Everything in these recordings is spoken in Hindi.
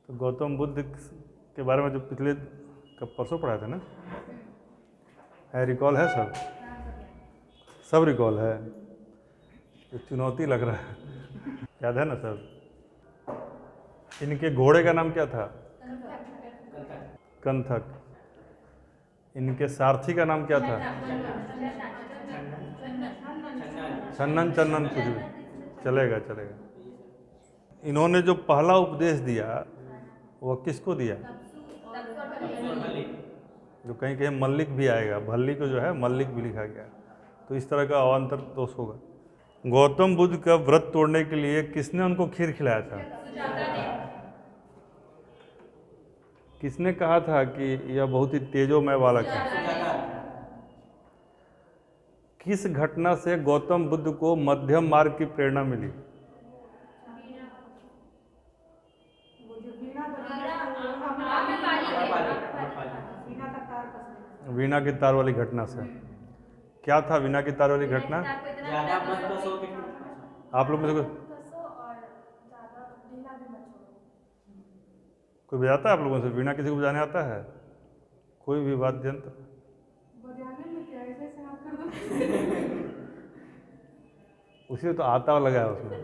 तो गौतम बुद्ध के बारे में जो पिछले कब परसों पढ़ाए थे ना, है रिकॉल है सब रिकॉल है। तो चुनौती लग रहा है, याद है ना सब। इनके घोड़े का नाम क्या था? कंथक। इनके सारथी का नाम क्या था? छन्नन चन्नन कुछ भी चलेगा चलेगा। इन्होंने जो पहला उपदेश दिया वह किसको दिया? जो कहीं कहीं मल्लिक भी आएगा, भल्ली को जो है मल्लिक भी लिखा गया, तो इस तरह का अवान्तर दोष होगा। गौतम बुद्ध का व्रत तोड़ने के लिए किसने उनको खीर खिलाया था? किसने कहा था कि यह बहुत ही तेजोमय बालक है? किस घटना से गौतम बुद्ध को मध्यम मार्ग की प्रेरणा मिली? वीणा की तार वाली घटना से। क्या था वीणा की तार वाली घटना? आप लोग में से कोई बजाता है? आप लोगों से वीणा किसी को बजाने आता है? कोई भी वाद्य यंत्र? उसी तो आता लगा है उसमें,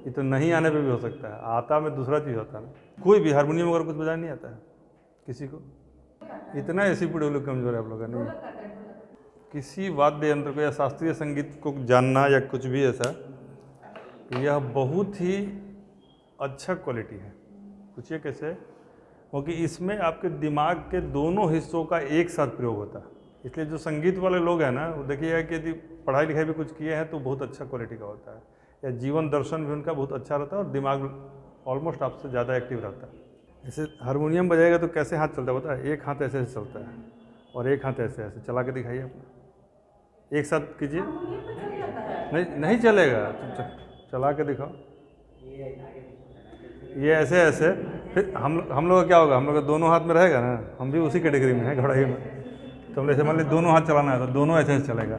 ये तो नहीं आने पे भी हो सकता है, आता में दूसरा चीज़ होता है ना। कोई भी हारमोनियम वगैरह कुछ बजाने नहीं आता है किसी को? इतना ऐसी पीढ़ी लोग कमजोर है आप लोग का? नहीं, किसी वाद्य यंत्र को या शास्त्रीय संगीत को जानना या कुछ भी ऐसा, यह बहुत ही अच्छा क्वालिटी है। पूछिए कैसे? क्योंकि इसमें आपके दिमाग के दोनों हिस्सों का एक साथ प्रयोग होता है। इसलिए जो संगीत वाले लोग हैं ना, वो देखिएगा कि यदि पढ़ाई लिखाई भी कुछ किए हैं तो बहुत अच्छा क्वालिटी का होता है, या जीवन दर्शन भी उनका बहुत अच्छा रहता है और दिमाग ऑलमोस्ट आपसे ज़्यादा एक्टिव रहता है। जैसे हारमोनियम बजाएगा तो कैसे हाथ चलता है पता है? एक हाथ ऐसे ऐसे चलता है और एक हाथ ऐसे ऐसे। चला के दिखाइए अपना, एक साथ कीजिए। नहीं चलेगा, चला के दिखाओ। ये ऐसे ऐसे, फिर हम लोग का क्या होगा? हम लोग का दोनों हाथ में रहेगा ना, हम भी उसी कैटेगरी में हैं घोड़ाई में। तो हम जैसे मान लीजिए दोनों हाथ चलाना है तो दोनों ऐसे ऐसे चलेगा।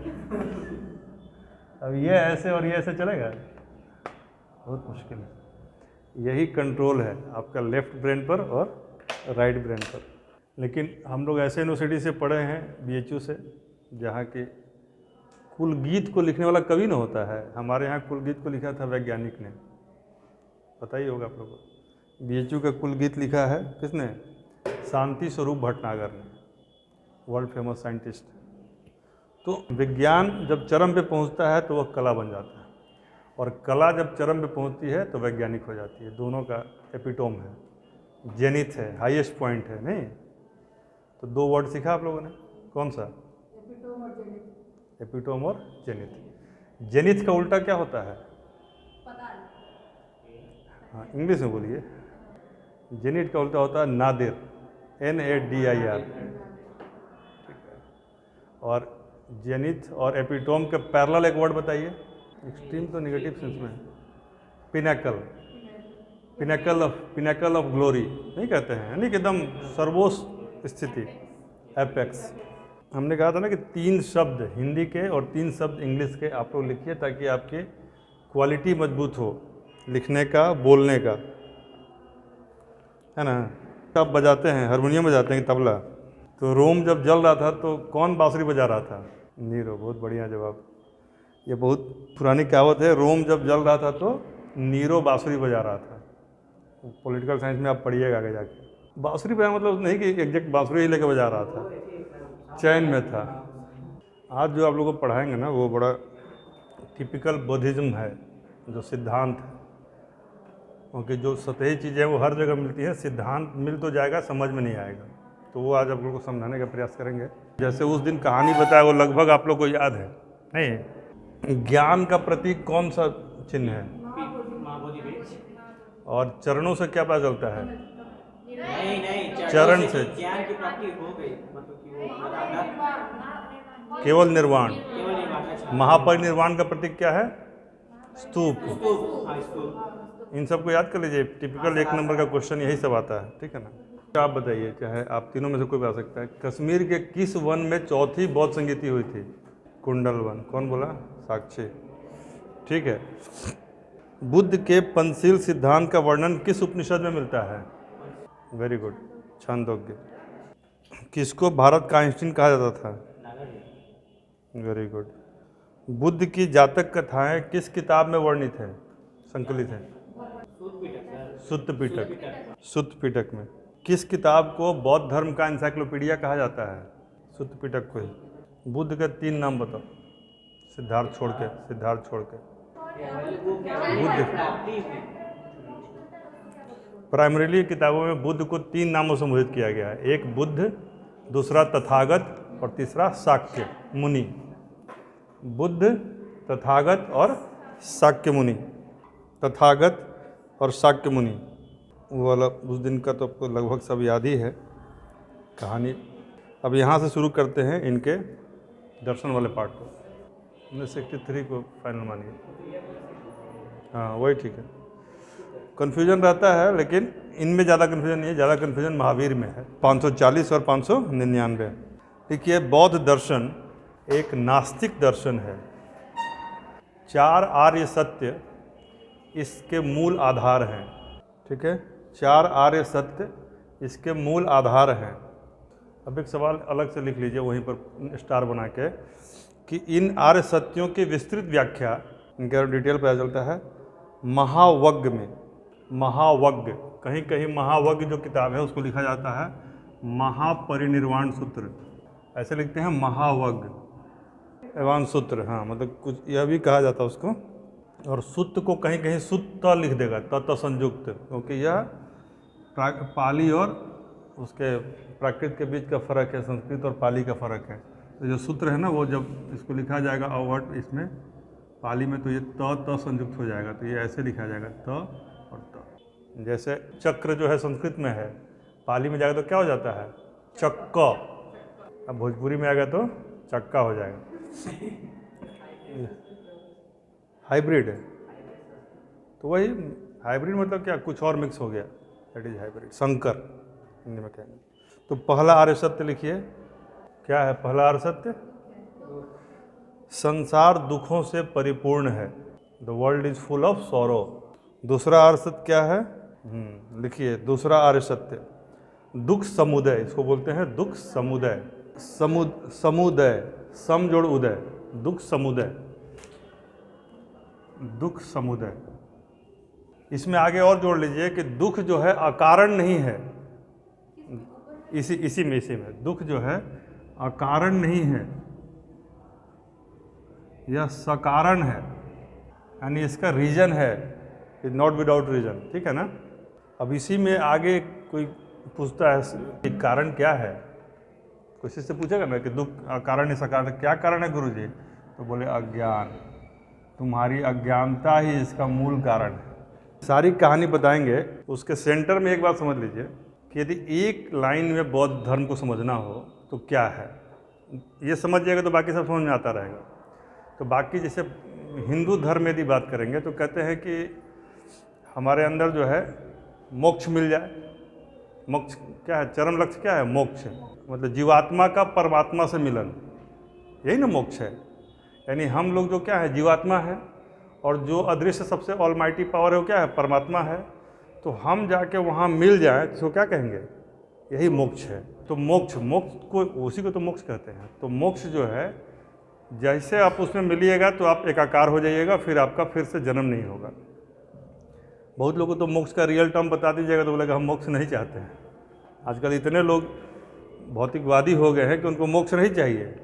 अब ये ऐसे और ये ऐसे चलेगा, बहुत मुश्किल है। यही कंट्रोल है आपका लेफ्ट ब्रेन पर और राइट ब्रेन पर। लेकिन हम लोग ऐसे यूनिवर्सिटी से पढ़े हैं, BHU से, जहाँ की कुलगीत को लिखने वाला कवि न होता है। हमारे यहाँ कुलगीत को लिखा था वैज्ञानिक ने, पता ही होगा आप लोगों को। BHU का कुलगीत लिखा है किसने? शांति स्वरूप भटनागर ने, वर्ल्ड फेमस साइंटिस्ट। तो विज्ञान जब चरम पे पहुंचता है तो वह कला बन जाता है, और कला जब चरम पे पहुंचती है तो वैज्ञानिक हो जाती है। दोनों का एपिटोम है, जेनिथ है, हाईएस्ट पॉइंट है। नहीं तो दो वर्ड सीखा आप लोगों ने, कौन सा? एपिटोम और जेनिथ। जेनिथ का उल्टा क्या होता है? हाँ, इंग्लिश में बोलिए। जेनिथ का उल्टा होता है नादिर, NADIR। और जेनिथ और एपिटोम के पैरेलल एक वर्ड बताइए। एक्सट्रीम तो नेगेटिव सेंस में है। पिनैकल, पिनैकल ऑफ ग्लोरी नहीं कहते हैं, यानी कि एकदम सर्वोच्च स्थिति, एपेक्स। हमने कहा था ना कि 3 शब्द हिंदी के और 3 शब्द इंग्लिश के आप लोग लिखिए, ताकि आपकी क्वालिटी मजबूत हो लिखने का, बोलने का, है ना। आप बजाते हैं, हारमोनियम बजाते हैं, तबला। तो रोम जब जल रहा था तो कौन बांसुरी बजा रहा था? नीरो। बहुत बढ़िया जवाब। ये बहुत पुरानी कहावत है, रोम जब जल रहा था तो नीरो बांसुरी बजा रहा था। पॉलिटिकल साइंस में आप पढ़िएगा आगे जाके। बांसुरी बजाना मतलब नहीं कि एग्जैक्ट बांसुरी ही लेके बजा रहा था, चैन में था। आज जो आप लोगों को पढ़ाएंगे ना, वो बड़ा टिपिकल बुद्धिज्म है, जो सिद्धांत है। क्योंकि जो सतही चीज़ें वो हर जगह मिलती है, सिद्धांत मिल तो जाएगा, समझ में नहीं आएगा। तो वो आज आप लोगों को समझाने का प्रयास करेंगे। जैसे उस दिन कहानी बताया, वो लगभग आप लोग को याद है नहीं? ज्ञान का प्रतीक कौन सा चिन्ह है? और चरणों से क्या पता चलता है? नहीं, चरण से ज्ञान की प्राप्ति हो गई, मतलब कि वो केवल निर्वाण। महापरिनिर्वाण का प्रतीक क्या है? स्तूप। इन सबको याद कर लीजिए, टिपिकल 1 नंबर का क्वेश्चन यही सब आता है, ठीक है ना। तो आप बताइए, चाहे आप तीनों में से कोई बता सकता है, कश्मीर के किस वन में चौथी बौद्ध संगीति हुई थी? कुंडल वन। कौन बोला? साक्षी। ठीक है। बुद्ध के पंचशील सिद्धांत का वर्णन किस उपनिषद में मिलता है? Very good. छांदोग्य। किसको भारत का आइंस्टीन कहा जाता था? Very good. बुद्ध की जातक कथाएं किस किताब में वर्णित है, संकलित है? सुत्त पिटक। सुत्त पिटक में। किस किताब को बौद्ध धर्म का एनसाइक्लोपीडिया कहा जाता है? सुत्त पिटक को ही। बुद्ध के 3 नाम बताओ, सिद्धार्थ छोड़ के। बुद्ध प्राइमरीली किताबों में बुद्ध को 3 नामों से संबोधित किया गया है। एक बुद्ध, दूसरा तथागत और तीसरा शाक्य मुनि। बुद्ध, तथागत और शाक्य मुनि। तथागत और शाक्य मुनि, वो वाला उस दिन का तो आपको लगभग सब याद ही है कहानी। अब यहाँ से शुरू करते हैं इनके दर्शन वाले पार्ट को। हमने 63 को फाइनल मानिए। हाँ वही ठीक है। कन्फ्यूजन रहता है लेकिन इनमें ज़्यादा कन्फ्यूजन नहीं है, ज़्यादा कन्फ्यूजन महावीर में है। 540 और 599। देखिए, बौद्ध दर्शन एक नास्तिक दर्शन है। 4 आर्य सत्य इसके मूल आधार हैं। ठीक है, 4 आर्य सत्य इसके मूल आधार हैं। अब एक सवाल अलग से लिख लीजिए वहीं पर स्टार बना के, कि इन आर्य सत्यों की विस्तृत व्याख्या, इनका डिटेल पता चलता है महावग्ग में। महावग्ग, कहीं कहीं महावग्ग जो किताब है उसको लिखा जाता है महापरिनिर्वाण सूत्र, ऐसे लिखते हैं महावग्ग एवं सूत्र। हाँ, मतलब कुछ यह भी कहा जाता है उसको। और सुत्त को कहीं कहीं सुत्त लिख देगा, तत् संयुक्त, क्योंकि यह पाली और उसके प्राकृत के बीच का फर्क है, संस्कृत और पाली का फर्क है। तो जो सूत्र है ना, वो जब इसको लिखा जाएगा अवर्ट इसमें पाली में, तो ये त संयुक्त हो जाएगा, तो ये ऐसे लिखा जाएगा त और त। जैसे चक्र जो है संस्कृत में है, पाली में जाएगा तो क्या हो जाता है? चक्क। अब भोजपुरी में आएगा तो चक्का हो जाएगा। हाइब्रिड है, तो वही हाइब्रिड मतलब क्या, कुछ और मिक्स हो गया, दैट इज हाइब्रिड, संकर हिंदी में कहेंगे। तो पहला आर्य सत्य लिखिए, क्या है पहला आर्य सत्य? संसार दुखों से परिपूर्ण है, the world is full of sorrow. दूसरा आर्य सत्य क्या है? लिखिए दूसरा आर्य सत्य, दुख समुदय, इसको बोलते हैं दुख समुदय। समुदय, सम जोड़ उदय, दुख समुदय, दुख समुदय। इसमें आगे और जोड़ लीजिए कि दुख जो है अकारण नहीं है। इसी में दुख जो है अकारण नहीं है, यह सकारण है, यानी इसका रीजन है, इज नॉट विदाउट रीजन। ठीक है ना। अब इसी में आगे कोई पूछता है कि कारण क्या है, किसी से पूछेगा ना कि दुख अकारण है सकारण, क्या कारण है गुरुजी? तो बोले अज्ञान, तुम्हारी अज्ञानता ही इसका मूल कारण है। सारी कहानी बताएंगे। उसके सेंटर में एक बात समझ लीजिए कि यदि एक लाइन में बौद्ध धर्म को समझना हो तो क्या है, ये समझ जाएगा तो बाकी सब समझ में आता रहेगा। तो बाकी जैसे हिंदू धर्म यदि बात करेंगे तो कहते हैं कि हमारे अंदर जो है मोक्ष मिल जाए। मोक्ष क्या है? चरम लक्ष्य क्या है? मोक्ष है, मतलब जीवात्मा का परमात्मा से मिलन, यही ना मोक्ष है। यानी हम लोग जो क्या है, जीवात्मा है, और जो अदृश्य सबसे ऑलमाइटी पावर है वो क्या है? परमात्मा है। तो हम जाके वहाँ मिल जाए तो क्या कहेंगे? यही मोक्ष है। तो मोक्ष को उसी को तो मोक्ष कहते हैं। तो मोक्ष जो है, जैसे आप उसमें मिलिएगा तो आप एकाकार हो जाइएगा, फिर आपका फिर से जन्म नहीं होगा। बहुत लोगों को तो मोक्ष का रियल टर्म बता दीजिएगा तो बोलेगा हम मोक्ष नहीं चाहते हैं। आजकल इतने लोग भौतिकवादी हो गए हैं कि उनको मोक्ष नहीं चाहिए।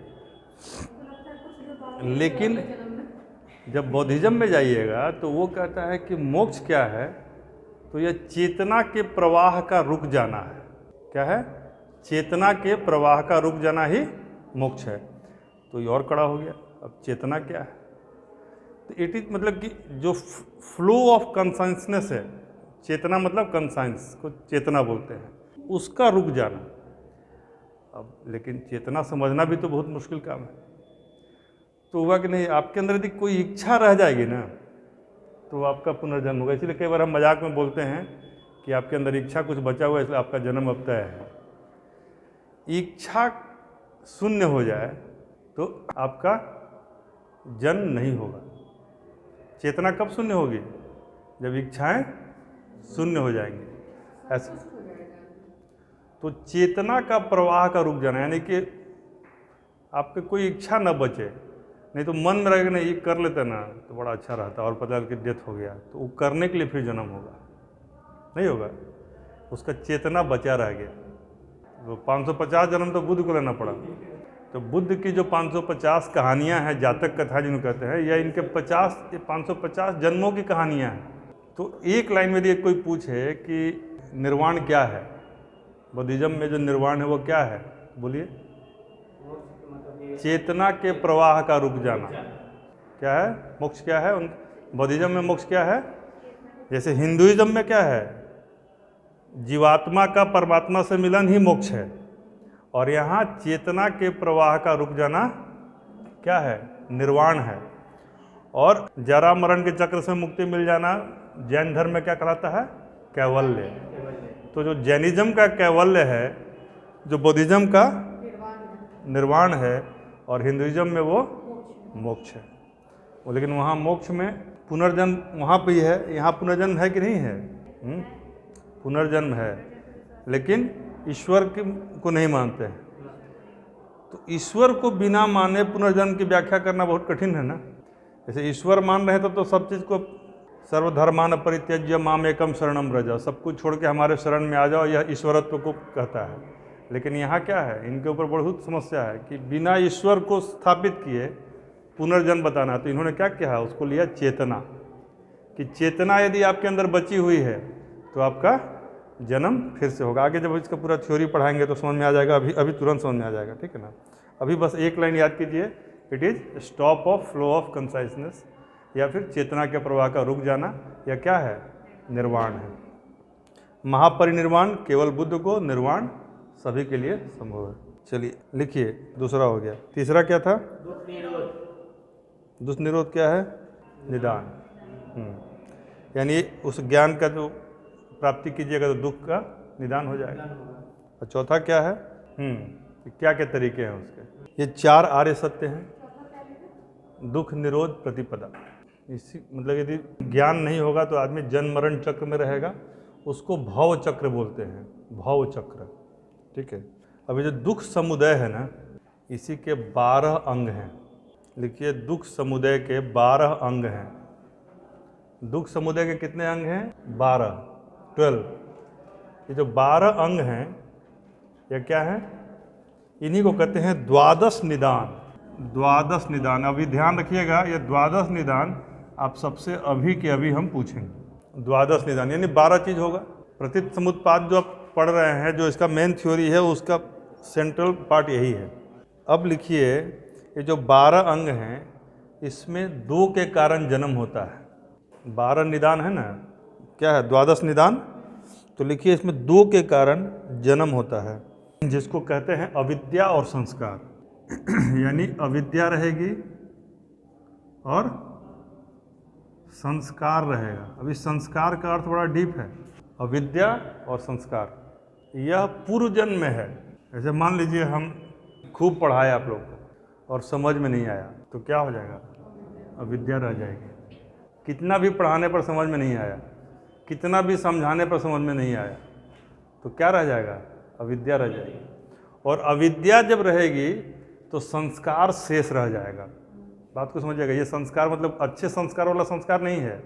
लेकिन जब बौद्धिज्म में जाइएगा तो वो कहता है कि मोक्ष क्या है? तो यह चेतना के प्रवाह का रुक जाना है। क्या है? चेतना के प्रवाह का रुक जाना ही मोक्ष है। तो ये और कड़ा हो गया। अब चेतना क्या है? तो इट इज मतलब कि जो फ्लो ऑफ कंसाइंसनेस है, चेतना मतलब कंसाइंस को चेतना बोलते हैं, उसका रुक जाना। अब लेकिन चेतना समझना भी तो बहुत मुश्किल काम है। तो हुआ कि नहीं, आपके अंदर यदि कोई इच्छा रह जाएगी ना तो आपका पुनर्जन्म होगा। इसलिए कई बार हम मजाक में बोलते हैं कि आपके अंदर इच्छा कुछ बचा हुआ है, इसलिए आपका जन्म अब तय है। इच्छा शून्य हो जाए तो आपका जन्म नहीं होगा। चेतना कब शून्य होगी? जब इच्छाएं शून्य हो जाएंगी। ऐसा तो चेतना का प्रवाह का रुक जाना, यानी कि आपके कोई इच्छा न बचे, नहीं तो मन में रहेगा नहीं ये कर लेते ना तो बड़ा अच्छा रहता, और पता कि डेथ हो गया तो वो करने के लिए फिर जन्म होगा, नहीं होगा, उसका चेतना बचा रह गया। तो 550 जन्म तो बुद्ध को लेना पड़ा। तो बुद्ध की जो 550 कहानियाँ हैं, जातक कथा जिनको कहते हैं, या इनके 550 जन्मों की कहानियाँ हैं। तो एक लाइन में यदि कोई पूछे कि निर्वाण क्या है, बुद्धिज्म में जो निर्वाण है वो क्या है, बोलिए। चेतना के प्रवाह का रुक जाना। क्या है मोक्ष? क्या है बुद्धिज्म में मोक्ष क्या है? जैसे हिंदुइज्म में क्या है, जीवात्मा का परमात्मा से मिलन ही मोक्ष है, और यहाँ चेतना के प्रवाह का रुक जाना क्या है? निर्वाण है। और जरा मरण के चक्र से मुक्ति मिल जाना जैन धर्म में क्या कहलाता है? कैवल्य। तो जो जैनिज्म का कैवल्य है, जो बुद्धिज्म का निर्वाण है, और हिंदुइज्म में वो मोक्ष है। वो लेकिन वहाँ मोक्ष में पुनर्जन्म वहाँ पे ही है, यहाँ पुनर्जन्म है कि नहीं है? पुनर्जन्म है, लेकिन ईश्वर को नहीं मानते हैं। तो ईश्वर को बिना माने पुनर्जन्म की व्याख्या करना बहुत कठिन है ना। जैसे ईश्वर मान रहे तो सब चीज़ को सर्वधर्मान परित्यज्य माम एकम शरणम व्रज, सब कुछ छोड़ के हमारे शरण में आ जाओ, यह ईश्वरत्व को कहता है। लेकिन यहाँ क्या है, इनके ऊपर बहुत समस्या है कि बिना ईश्वर को स्थापित किए पुनर्जन्म बताना। तो इन्होंने क्या किया है, उसको लिया चेतना, कि चेतना यदि आपके अंदर बची हुई है तो आपका जन्म फिर से होगा। आगे जब इसका पूरा थ्योरी पढ़ाएंगे तो समझ में आ जाएगा, अभी तुरंत समझ में आ जाएगा, ठीक है ना। अभी बस एक लाइन याद कीजिए, it is stop of flow of conciseness, या फिर चेतना के प्रवाह का रुक जाना, या क्या है? निर्वाण है। महापरिनिर्वाण केवल बुद्ध को, निर्वाण सभी के लिए संभव है। चलिए लिखिए, दूसरा हो गया। तीसरा क्या था? दुष्ट निरोध क्या है? निदान। यानी उस ज्ञान का जो प्राप्ति कीजिएगा तो दुख का निदान हो जाएगा। और चौथा क्या है? क्या क्या तरीके हैं उसके? ये 4 आर्य सत्य हैं। दुख निरोध प्रतिपदा। इसी मतलब यदि ज्ञान नहीं होगा तो आदमी जन्म मरण चक्र में रहेगा, उसको भव चक्र बोलते हैं, भव चक्र, ठीक है। अभी जो दुख समुदय है ना, इसी के 12 अंग हैं। लिखिए, दुख समुदय के 12 अंग हैं। दुख समुदय के कितने अंग हैं? 12। ये जो 12 अंग हैं, ये क्या है? इन्हीं को कहते हैं द्वादश निदान। द्वादश निदान, अभी ध्यान रखिएगा, ये द्वादश निदान आप सबसे अभी के अभी हम पूछेंगे। द्वादश निदान यानी 12 चीज़ होगा। प्रतीत समुत्पाद जो आप पढ़ रहे हैं, जो इसका मेन थ्योरी है, उसका सेंट्रल पार्ट यही है। अब लिखिए, ये जो 12 अंग हैं, इसमें 2 के कारण जन्म होता है। 12 निदान है ना, क्या है? द्वादश निदान। तो लिखिए, इसमें 2 के कारण जन्म होता है, जिसको कहते हैं अविद्या और संस्कार। यानी अविद्या रहेगी और संस्कार रहेगा। अभी संस्कार का अर्थ बड़ा डीप है। अविद्या और संस्कार यह पूर्व जन्म में है। जैसे मान लीजिए हम खूब पढ़ाए आप लोग को और समझ में नहीं आया, तो क्या हो जाएगा? अविद्या रह जाएगी। कितना भी पढ़ाने पर समझ में नहीं आया, कितना भी समझाने पर समझ में नहीं आया, तो क्या रह जाएगा? अविद्या रह जाएगी। और अविद्या जब रहेगी तो संस्कार शेष रह जाएगा। बात को समझिएगा, ये संस्कार मतलब अच्छे संस्कार वाला संस्कार नहीं है,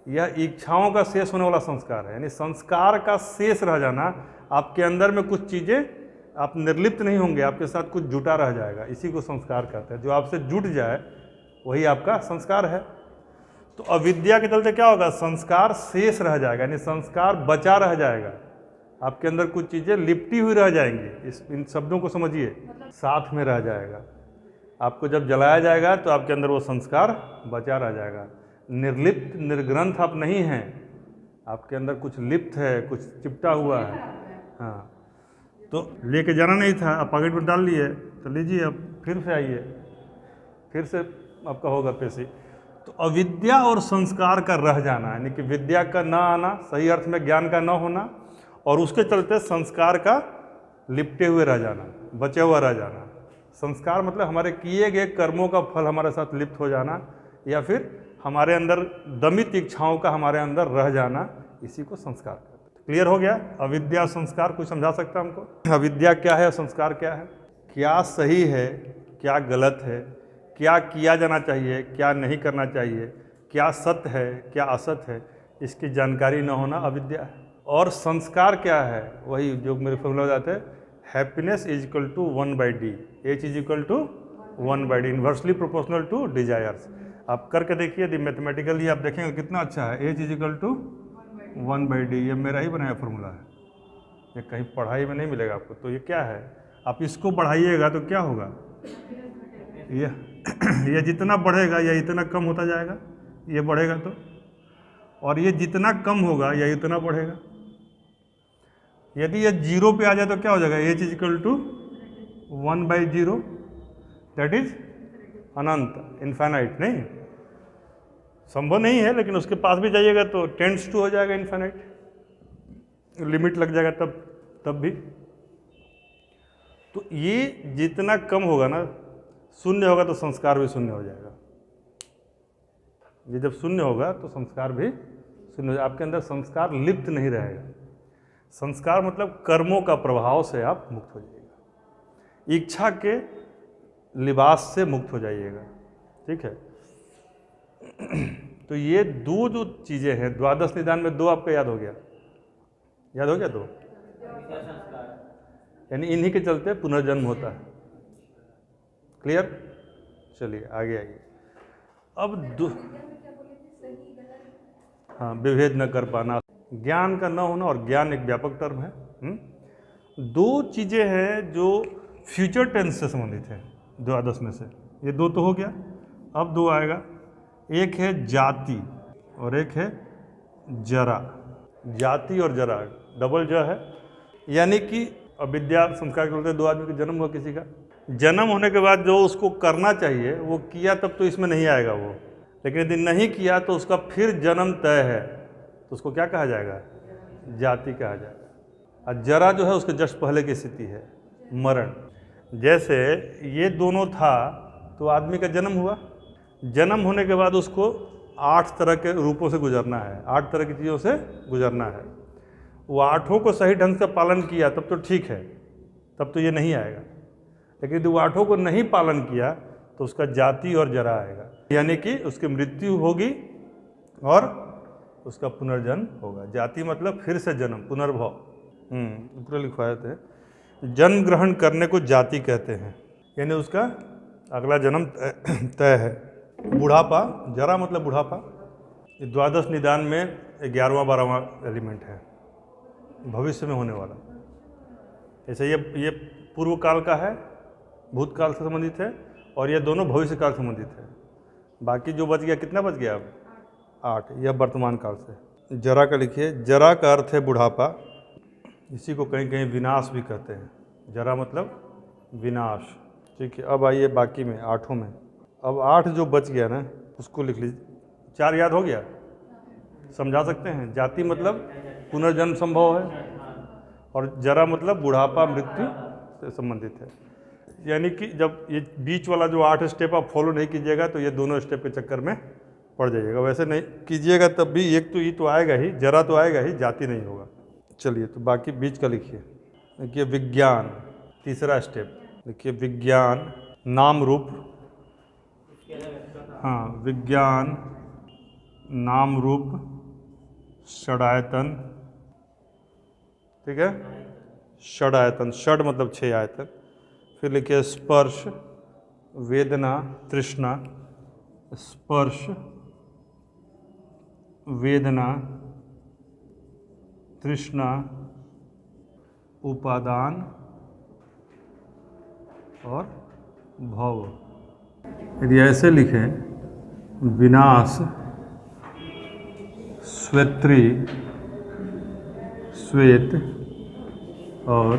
यह इच्छाओं का शेष होने वाला संस्कार है। यानी संस्कार का शेष रह जाना, आपके अंदर में कुछ चीज़ें, आप निर्लिप्त नहीं होंगे, आपके साथ कुछ जुटा रह जाएगा, इसी को संस्कार कहते हैं। जो आपसे जुट जाए वही आपका संस्कार है। तो अविद्या के चलते क्या होगा? संस्कार शेष रह जाएगा, यानी संस्कार बचा रह जाएगा। आपके अंदर कुछ चीज़ें लिपटी हुई रह जाएंगी। इन शब्दों को समझिए, साथ में रह जाएगा। आपको जब जलाया जाएगा तो आपके अंदर वो संस्कार बचा रह जाएगा। निर्लिप्त निर्ग्रंथ आप नहीं हैं, आपके अंदर कुछ लिप्त है, कुछ चिपटा हुआ है। हाँ, तो लेके जाना नहीं था, आप पॉकेट में डाल लिए, तो लीजिए, अब फिर से आइए, फिर से आपका होगा पेशी। तो अविद्या और संस्कार का रह जाना, यानी कि विद्या का ना आना, सही अर्थ में ज्ञान का न होना, और उसके चलते संस्कार का लिपटे हुए रह जाना, बचे हुआ रह जाना। संस्कार मतलब हमारे किए गए कर्मों का फल हमारे साथ लिप्त हो जाना, या फिर हमारे अंदर दमित इच्छाओं का हमारे अंदर रह जाना, इसी को संस्कार कहते हैं। क्लियर हो गया? अविद्या संस्कार कुछ समझा सकता है हमको? अविद्या क्या है, संस्कार क्या है, क्या सही है, क्या गलत है, क्या किया जाना चाहिए, क्या नहीं करना चाहिए, क्या सत्य है, क्या असत्य है, इसकी जानकारी न होना अविद्या है। और संस्कार क्या है? वही जो मेरे फॉर्मूला बताते हैं, happiness is equal to 1/d, H is equal to 1/d, inversely proportional to desires. आप करके देखिए, यदि मैथमेटिकली आप देखेंगे कितना अच्छा है। H is equal to 1/d, ये मेरा ही बनाया फॉर्मूला है, ये कहीं पढ़ाई में नहीं मिलेगा आपको। तो ये क्या है, आप इसको बढ़ाइएगा तो क्या होगा, ये जितना बढ़ेगा या इतना कम होता जाएगा, ये बढ़ेगा तो, और ये जितना कम होगा या इतना बढ़ेगा। यदि ये 0 पे आ जाए तो क्या हो जाएगा, H is equal to 1/0, that is अनंत, इन्फाइनाइट। नहीं, संभव नहीं है, लेकिन उसके पास भी जाइएगा तो टेंड्स टू हो जाएगा इन्फाइनाइट, लिमिट लग जाएगा तब भी। तो ये जितना कम होगा ना, शून्य होगा तो संस्कार भी शून्य हो जाएगा। ये जब शून्य होगा तो संस्कार भी शून्य हो जाएगा, आपके अंदर संस्कार लिप्त नहीं रहेगा। संस्कार मतलब कर्मों का प्रभाव से आप मुक्त हो जाइएगा, इच्छा के लिबास से मुक्त हो जाइएगा। ठीक है, तो ये दो जो चीज़ें हैं, द्वादश निदान में 2 आपको याद हो गया, याद हो गया 2, यानी इन्हीं के चलते पुनर्जन्म होता है। क्लियर? चलिए आगे आइए। अब हाँ, विभेद न कर पाना, ज्ञान का न होना, और ज्ञान एक व्यापक टर्म है। 2 चीज़ें हैं जो फ्यूचर टेंस से संबंधित है द्वादश में से, ये 2 तो हो गया। अब 2 आएगा, एक है जाति और एक है जरा। जाति और जरा डबल ज है, यानी कि अविद्या संस्कार के बोलते 2 आदमी का जन्म हुआ, किसी का जन्म होने के बाद जो उसको करना चाहिए वो किया, तब तो इसमें नहीं आएगा वो। लेकिन यदि नहीं किया तो उसका फिर जन्म तय है, तो उसको क्या कहा जाएगा, जाति कहा जाएगा। और जरा जो है उसके जस्ट पहले की स्थिति है, मरण। जैसे ये दोनों था तो आदमी का जन्म हुआ, जन्म होने के बाद उसको 8 तरह के रूपों से गुजरना है, 8 तरह की चीज़ों से गुजरना है। वो 8 को सही ढंग से पालन किया तब तो ठीक है, तब तो ये नहीं आएगा। लेकिन यदि वो 8 को नहीं पालन किया तो उसका जाति और जरा आएगा, यानी कि उसकी मृत्यु होगी और उसका पुनर्जन्म होगा। जाति मतलब फिर से जन्म, पुनर्भव। ऊपर लिखवाए थे, जन्म ग्रहण करने को जाति कहते हैं, यानी उसका अगला जन्म तय है। बुढ़ापा, जरा मतलब बुढ़ापा, ये द्वादश निदान में 11वां 12वां एलिमेंट है, भविष्य में होने वाला। ऐसे ये पूर्व काल का है, भूतकाल से संबंधित है, और ये दोनों भविष्य काल से संबंधित है। बाकी जो बच गया, कितना बच गया अब, 8, यह वर्तमान काल से। जरा का लिखिए, जरा का अर्थ है बुढ़ापा, इसी को कहीं कहीं विनाश भी कहते हैं। जरा मतलब विनाश। ठीक है, अब आइए बाकी में 8 में। अब 8 जो बच गया ना उसको लिख लीजिए। 4 याद हो गया, समझा सकते हैं। जाति मतलब पुनर्जन्म संभव है, और जरा मतलब बुढ़ापा मृत्यु से संबंधित है। यानी कि जब ये बीच वाला जो 8 स्टेप आप फॉलो नहीं कीजिएगा तो ये दोनों स्टेप के चक्कर में पड़ जाइएगा। वैसे नहीं कीजिएगा तब भी एक तो ये तो आएगा ही, जरा तो आएगा ही, जाति नहीं होगा। चलिए, तो बाकी बीच का लिखिए। देखिए विज्ञान, तीसरा स्टेप देखिए, विज्ञान नाम रूप, हाँ, विज्ञान नाम रूप षडायतन। ठीक है, षडायतन, षड मतलब 6 आयतन। फिर लिखिए स्पर्श वेदना तृष्णा, स्पर्श वेदना तृष्णा उपादान और भव। यदि ऐसे लिखें, विनाश श्वेत्री श्वेत और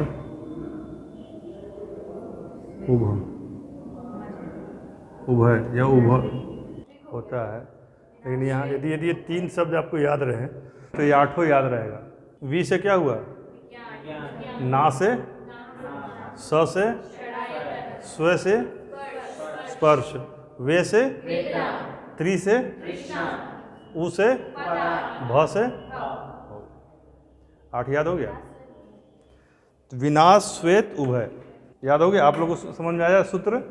उभय या उभय होता है। लेकिन यहाँ यदि ये 3 शब्द आपको याद रहे तो ये 8 याद रहेगा। वी से क्या हुआ, ना से, स से, स्व से स्पर्श, वे से, त्रि से, उ से, भ से। 8 याद हो गया? तो विनाश श्वेत उभय याद हो गया? आप लोगों को समझ में आया सूत्र?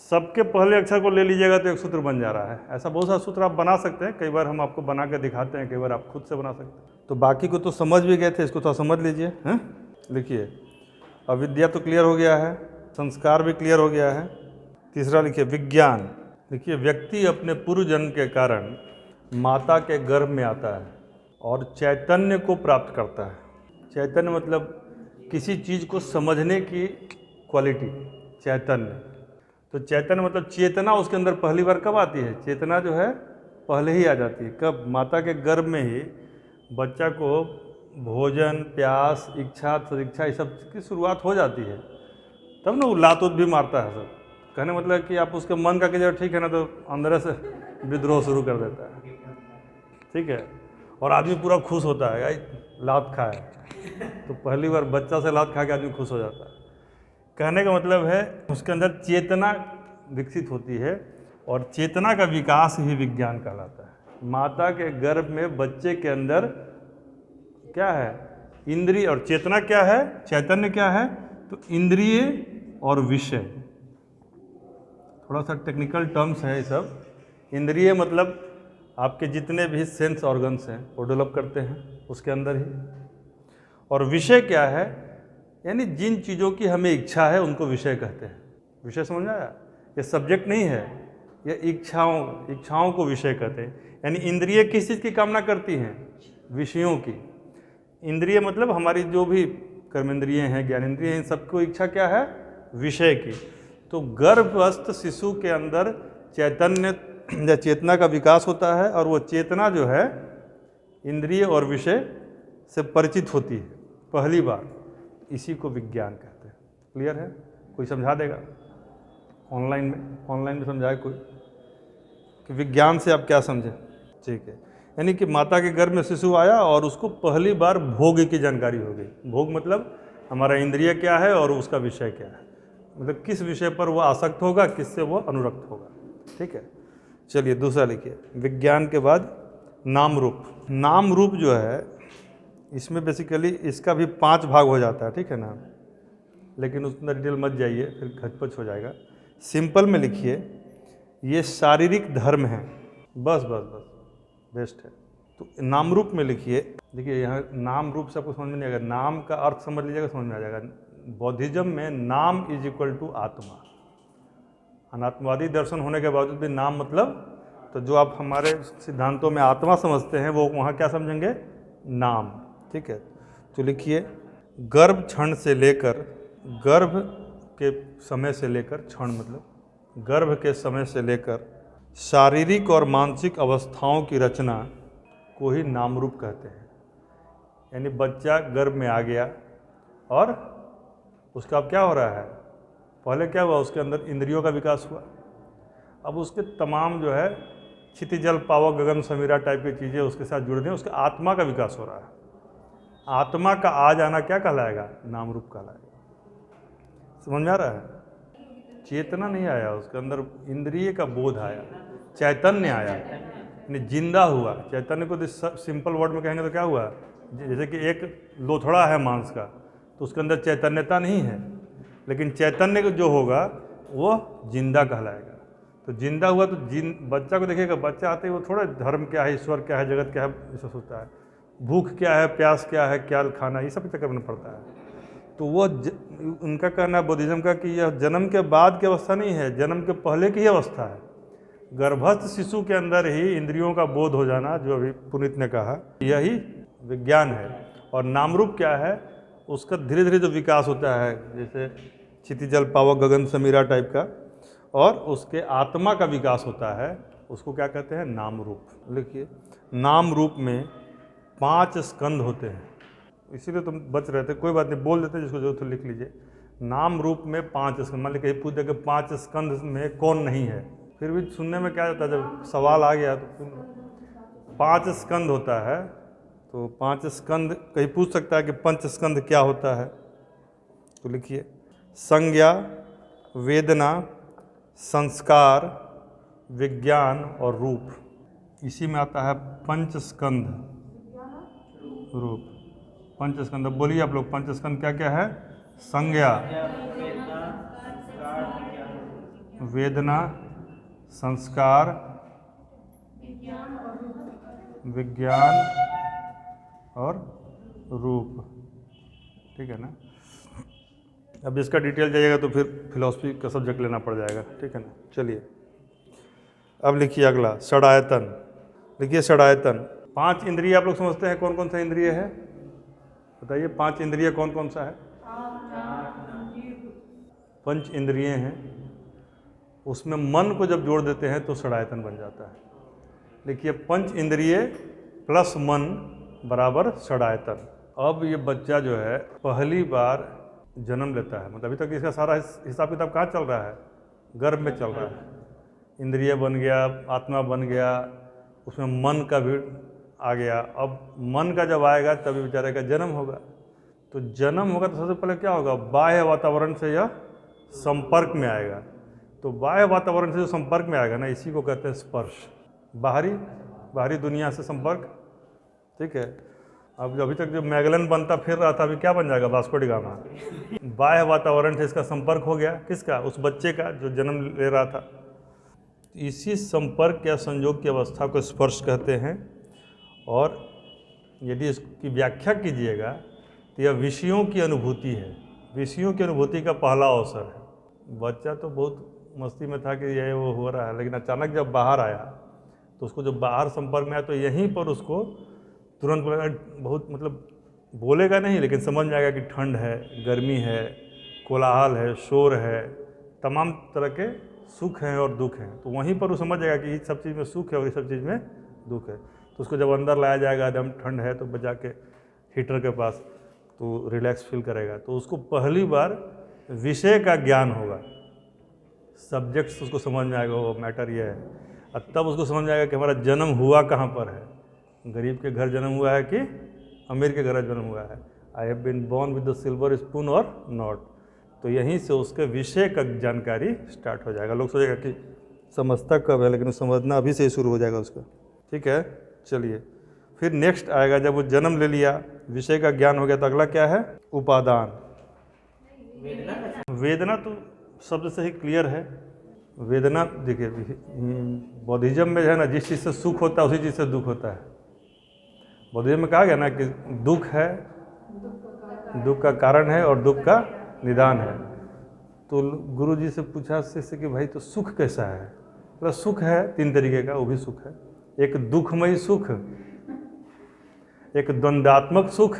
सबके पहले अक्षर को ले लीजिएगा तो एक सूत्र बन जा रहा है। ऐसा बहुत सारा सूत्र आप बना सकते हैं, कई बार हम आपको बना के दिखाते हैं, कई बार आप खुद से बना सकते हैं। तो बाकी को तो समझ भी गए थे, इसको थोड़ा समझ लीजिए। हैं, लिखिए, अविद्या तो क्लियर हो गया है, संस्कार भी क्लियर हो गया है। तीसरा लिखिए विज्ञान। देखिए, व्यक्ति अपने पूर्व जन्म के कारण माता के गर्भ में आता है और चैतन्य को प्राप्त करता है। चैतन्य मतलब किसी चीज़ को समझने की क्वालिटी, चैतन्य। तो चैतन्य मतलब चेतना उसके अंदर पहली बार कब आती है? चेतना जो है पहले ही आ जाती है। कब? माता के गर्भ में ही बच्चा को भोजन, प्यास, इच्छा, सदिच्छा, ये सब की शुरुआत हो जाती है। तब ना वो लात उत भी मारता है सब। कहने मतलब कि आप उसके मन का कीजिए ठीक है ना, तो अंदर से विद्रोह शुरू कर देता है। ठीक है, और आदमी पूरा खुश होता है, भाई लात खाए। तो पहली बार बच्चा से लात खा के आदमी खुश हो जाता है। कहने का मतलब है उसके अंदर चेतना विकसित होती है, और चेतना का विकास ही विज्ञान कहलाता है। माता के गर्भ में बच्चे के अंदर क्या है? इंद्रिय। और चेतना क्या है? चैतन्य क्या है? तो इंद्रिय और विषय। थोड़ा सा टेक्निकल टर्म्स है ये सब। इंद्रिय मतलब आपके जितने भी सेंस ऑर्गन्स हैं वो डेवलप करते हैं उसके अंदर ही। और विषय क्या है? यानी जिन चीज़ों की हमें इच्छा है उनको विषय कहते हैं। विषय समझ आया? ये सब्जेक्ट नहीं है, ये इच्छाओं को विषय कहते हैं। यानी इंद्रिय किस चीज़ की कामना करती हैं? विषयों की। इंद्रिय मतलब हमारी जो भी कर्मेंद्रिय हैं, ज्ञानेंद्रिय हैं, इन सबको इच्छा क्या है? विषय की। तो गर्भस्थ शिशु के अंदर चैतन्य या चेतना का विकास होता है, और वो चेतना जो है इंद्रिय और विषय से परिचित होती है पहली बार। इसी को विज्ञान कहते हैं। क्लियर है? कोई समझा देगा? ऑनलाइन में समझाए कोई कि विज्ञान से आप क्या समझे? ठीक है, यानी कि माता के गर्भ में शिशु आया और उसको पहली बार भोग की जानकारी हो गई। भोग मतलब हमारा इंद्रिय क्या है और उसका विषय क्या है, मतलब किस विषय पर वो आसक्त होगा, किससे वो अनुरक्त होगा। ठीक है, चलिए दूसरा लिखिए। विज्ञान के बाद नाम रूप। नाम रूप जो है इसमें बेसिकली इसका भी 5 भाग हो जाता है। ठीक है ना, लेकिन उतना डिटेल मत जाइए, फिर खचपच हो जाएगा। सिंपल में लिखिए, ये शारीरिक धर्म है। बस बेस्ट है। तो नाम रूप में लिखिए। देखिए यहाँ नाम रूप से आपको समझ में नहीं आएगा, नाम का अर्थ समझ लीजिएगा, समझ में आ जाएगा। बौद्धिज्म में नाम इज इक्वल टू आत्मा। अनात्मवादी दर्शन होने के बावजूद भी नाम मतलब, तो जो आप हमारे सिद्धांतों में आत्मा समझते हैं वो वहाँ क्या समझेंगे? नाम। ठीक है, तो लिखिए, गर्भ क्षण से लेकर, गर्भ के समय से लेकर, क्षण मतलब गर्भ के समय से लेकर शारीरिक और मानसिक अवस्थाओं की रचना को ही नाम रूप कहते हैं। यानी बच्चा गर्भ में आ गया और उसका अब क्या हो रहा है? पहले क्या हुआ? उसके अंदर इंद्रियों का विकास हुआ। अब उसके तमाम जो है क्षितिजल पावक गगन समीरा टाइप की चीज़ें उसके साथ जुड़ रही हैं, उसके आत्मा का विकास हो रहा है। आत्मा का आ जाना क्या कहलाएगा? नाम रूप कहलाएगा। समझ में आ रहा है? चेतना नहीं आया उसके अंदर, इंद्रिय का बोध आया, चैतन्य आया, यानी जिंदा हुआ। चैतन्य को सिंपल वर्ड में कहेंगे तो क्या हुआ? जैसे कि एक लोथड़ा है मांस का, तो उसके अंदर चैतन्यता नहीं है, लेकिन चैतन्य जो होगा वो जिंदा कहलाएगा। तो जिंदा हुआ तो बच्चा को देखिएगा, बच्चा आते ही वो थोड़ा धर्म क्या है, ईश्वर क्या है, जगत क्या है, ऐसा सोचता है। भूख क्या है, प्यास क्या है, क्या खाना, ये सब चक्कर में पड़ता है। तो वो उनका कहना है बुद्धिज्म का कि यह जन्म के बाद की अवस्था नहीं है, जन्म के पहले की ही अवस्था है। गर्भस्थ शिशु के अंदर ही इंद्रियों का बोध हो जाना, जो अभी पुनीत ने कहा, यही विज्ञान है। और नामरूप क्या है? उसका धीरे धीरे जो विकास होता है, जैसे क्षितिजल पावक गगन समीरा टाइप का, और उसके आत्मा का विकास होता है, उसको क्या कहते हैं? नाम रूप। लिखिए, नाम रूप में 5 स्कंद होते हैं। इसीलिए तुम बच रहे थे, कोई बात नहीं, बोल देते, जिसको जरूरत हो लिख लीजिए। नाम रूप में 5 स्कंद। मान लीजिए कहीं पूछ दे कि 5 स्कंद में कौन नहीं है, फिर भी सुनने में क्या जाता है, जब सवाल आ गया तो 5 स्कंद होता है। तो 5 स्कंद, कहीं पूछ सकता है कि पंच स्कंद क्या होता है, तो लिखिए, संज्ञा, वेदना, संस्कार, विज्ञान और रूप। इसी में आता है पंच स्कंद रूप। पंचस्कंद, बोलिए आप लोग, पंचस्कंद क्या क्या है? संज्ञा, वेदना, संस्कार, विज्ञान और रूप। ठीक है ना। अब इसका डिटेल जाइएगा तो फिर फिलॉसफी का सब्जेक्ट लेना पड़ जाएगा। ठीक है ना। चलिए अब लिखिए अगला, षडायतन। लिखिए षडायतन। 5 इंद्रिय आप लोग समझते हैं कौन कौन सा इंद्रिय है? बताइए 5 इंद्रिय कौन कौन सा है? 5 इंद्रिय हैं, उसमें मन को जब जोड़ देते हैं तो षडायतन बन जाता है। देखिए 5 इंद्रिय प्लस मन बराबर षडायतन। अब ये बच्चा जो है पहली बार जन्म लेता है, मतलब अभी तक इसका सारा हिसाब किताब कहाँ चल रहा है? गर्भ में चल रहा है। इंद्रिय बन गया, आत्मा बन गया, उसमें मन का भी आ गया। अब मन का जब आएगा तभी बेचारे का जन्म होगा। तो जन्म होगा तो सबसे पहले क्या होगा? बाह्य वातावरण से यह संपर्क में आएगा। तो बाह्य वातावरण से जो संपर्क में आएगा ना, इसी को कहते हैं स्पर्श। बाहरी दुनिया से संपर्क। ठीक है। अब अभी तक जो मैगलन बनता फिर रहा था, अभी क्या बन जाएगा? Vasco D gamma. बाह्य वातावरण से इसका संपर्क हो गया। किसका? उस बच्चे का जो जन्म ले रहा था। इसी संपर्क या संयोग की अवस्था को स्पर्श कहते हैं। और यदि इसकी व्याख्या कीजिएगा तो यह विषयों की अनुभूति है। विषयों की अनुभूति का पहला अवसर है। बच्चा तो बहुत मस्ती में था कि ये वो हो रहा है, लेकिन अचानक जब बाहर आया तो उसको जब बाहर संपर्क में आया तो यहीं पर उसको तुरंत बहुत, मतलब बोलेगा नहीं लेकिन समझ में आएगा कि ठंड है, गर्मी है, कोलाहल है, शोर है, तमाम तरह के सुख हैं और दुख हैं। तो वहीं पर वो समझ जाएगा कि इस सब चीज़ में सुख है और इस सब चीज़ में दुख है। तो उसको जब अंदर लाया जाएगा, एकदम ठंड है तो बजा के हीटर के पास, तो रिलैक्स फील करेगा। तो उसको पहली बार विषय का ज्ञान होगा, सब्जेक्ट्स उसको समझ में आएगा, वो मैटर ये है। और तब उसको समझ में आएगा कि हमारा जन्म हुआ कहाँ पर है, गरीब के घर जन्म हुआ है कि अमीर के घर जन्म हुआ है। I have been born with the silver spoon और नॉट। तो यहीं से उसके विषय का जानकारी स्टार्ट हो जाएगा। लोग सोचेगा कि समझता कब है, लेकिन समझना अभी से ही शुरू हो जाएगा उसका। ठीक है। चलिए फिर नेक्स्ट आएगा, जब वो जन्म ले लिया, विषय का ज्ञान हो गया, तो अगला क्या है? उपादान। वेदना तो शब्द से ही क्लियर है। वेदना देखिए बौद्धिज्म में है ना, जिस चीज़ से सुख होता है उसी चीज़ से दुख होता है। बौद्धिज्म में कहा गया ना कि दुख है, दुख का कारण है और दुख का निदान है। तो गुरु जी से पूछा शिष्य कि भाई तो सुख कैसा है? मतलब सुख है 3 तरीके का, वो भी सुख है। एक दुखमयी सुख, एक द्वंद्वात्मक सुख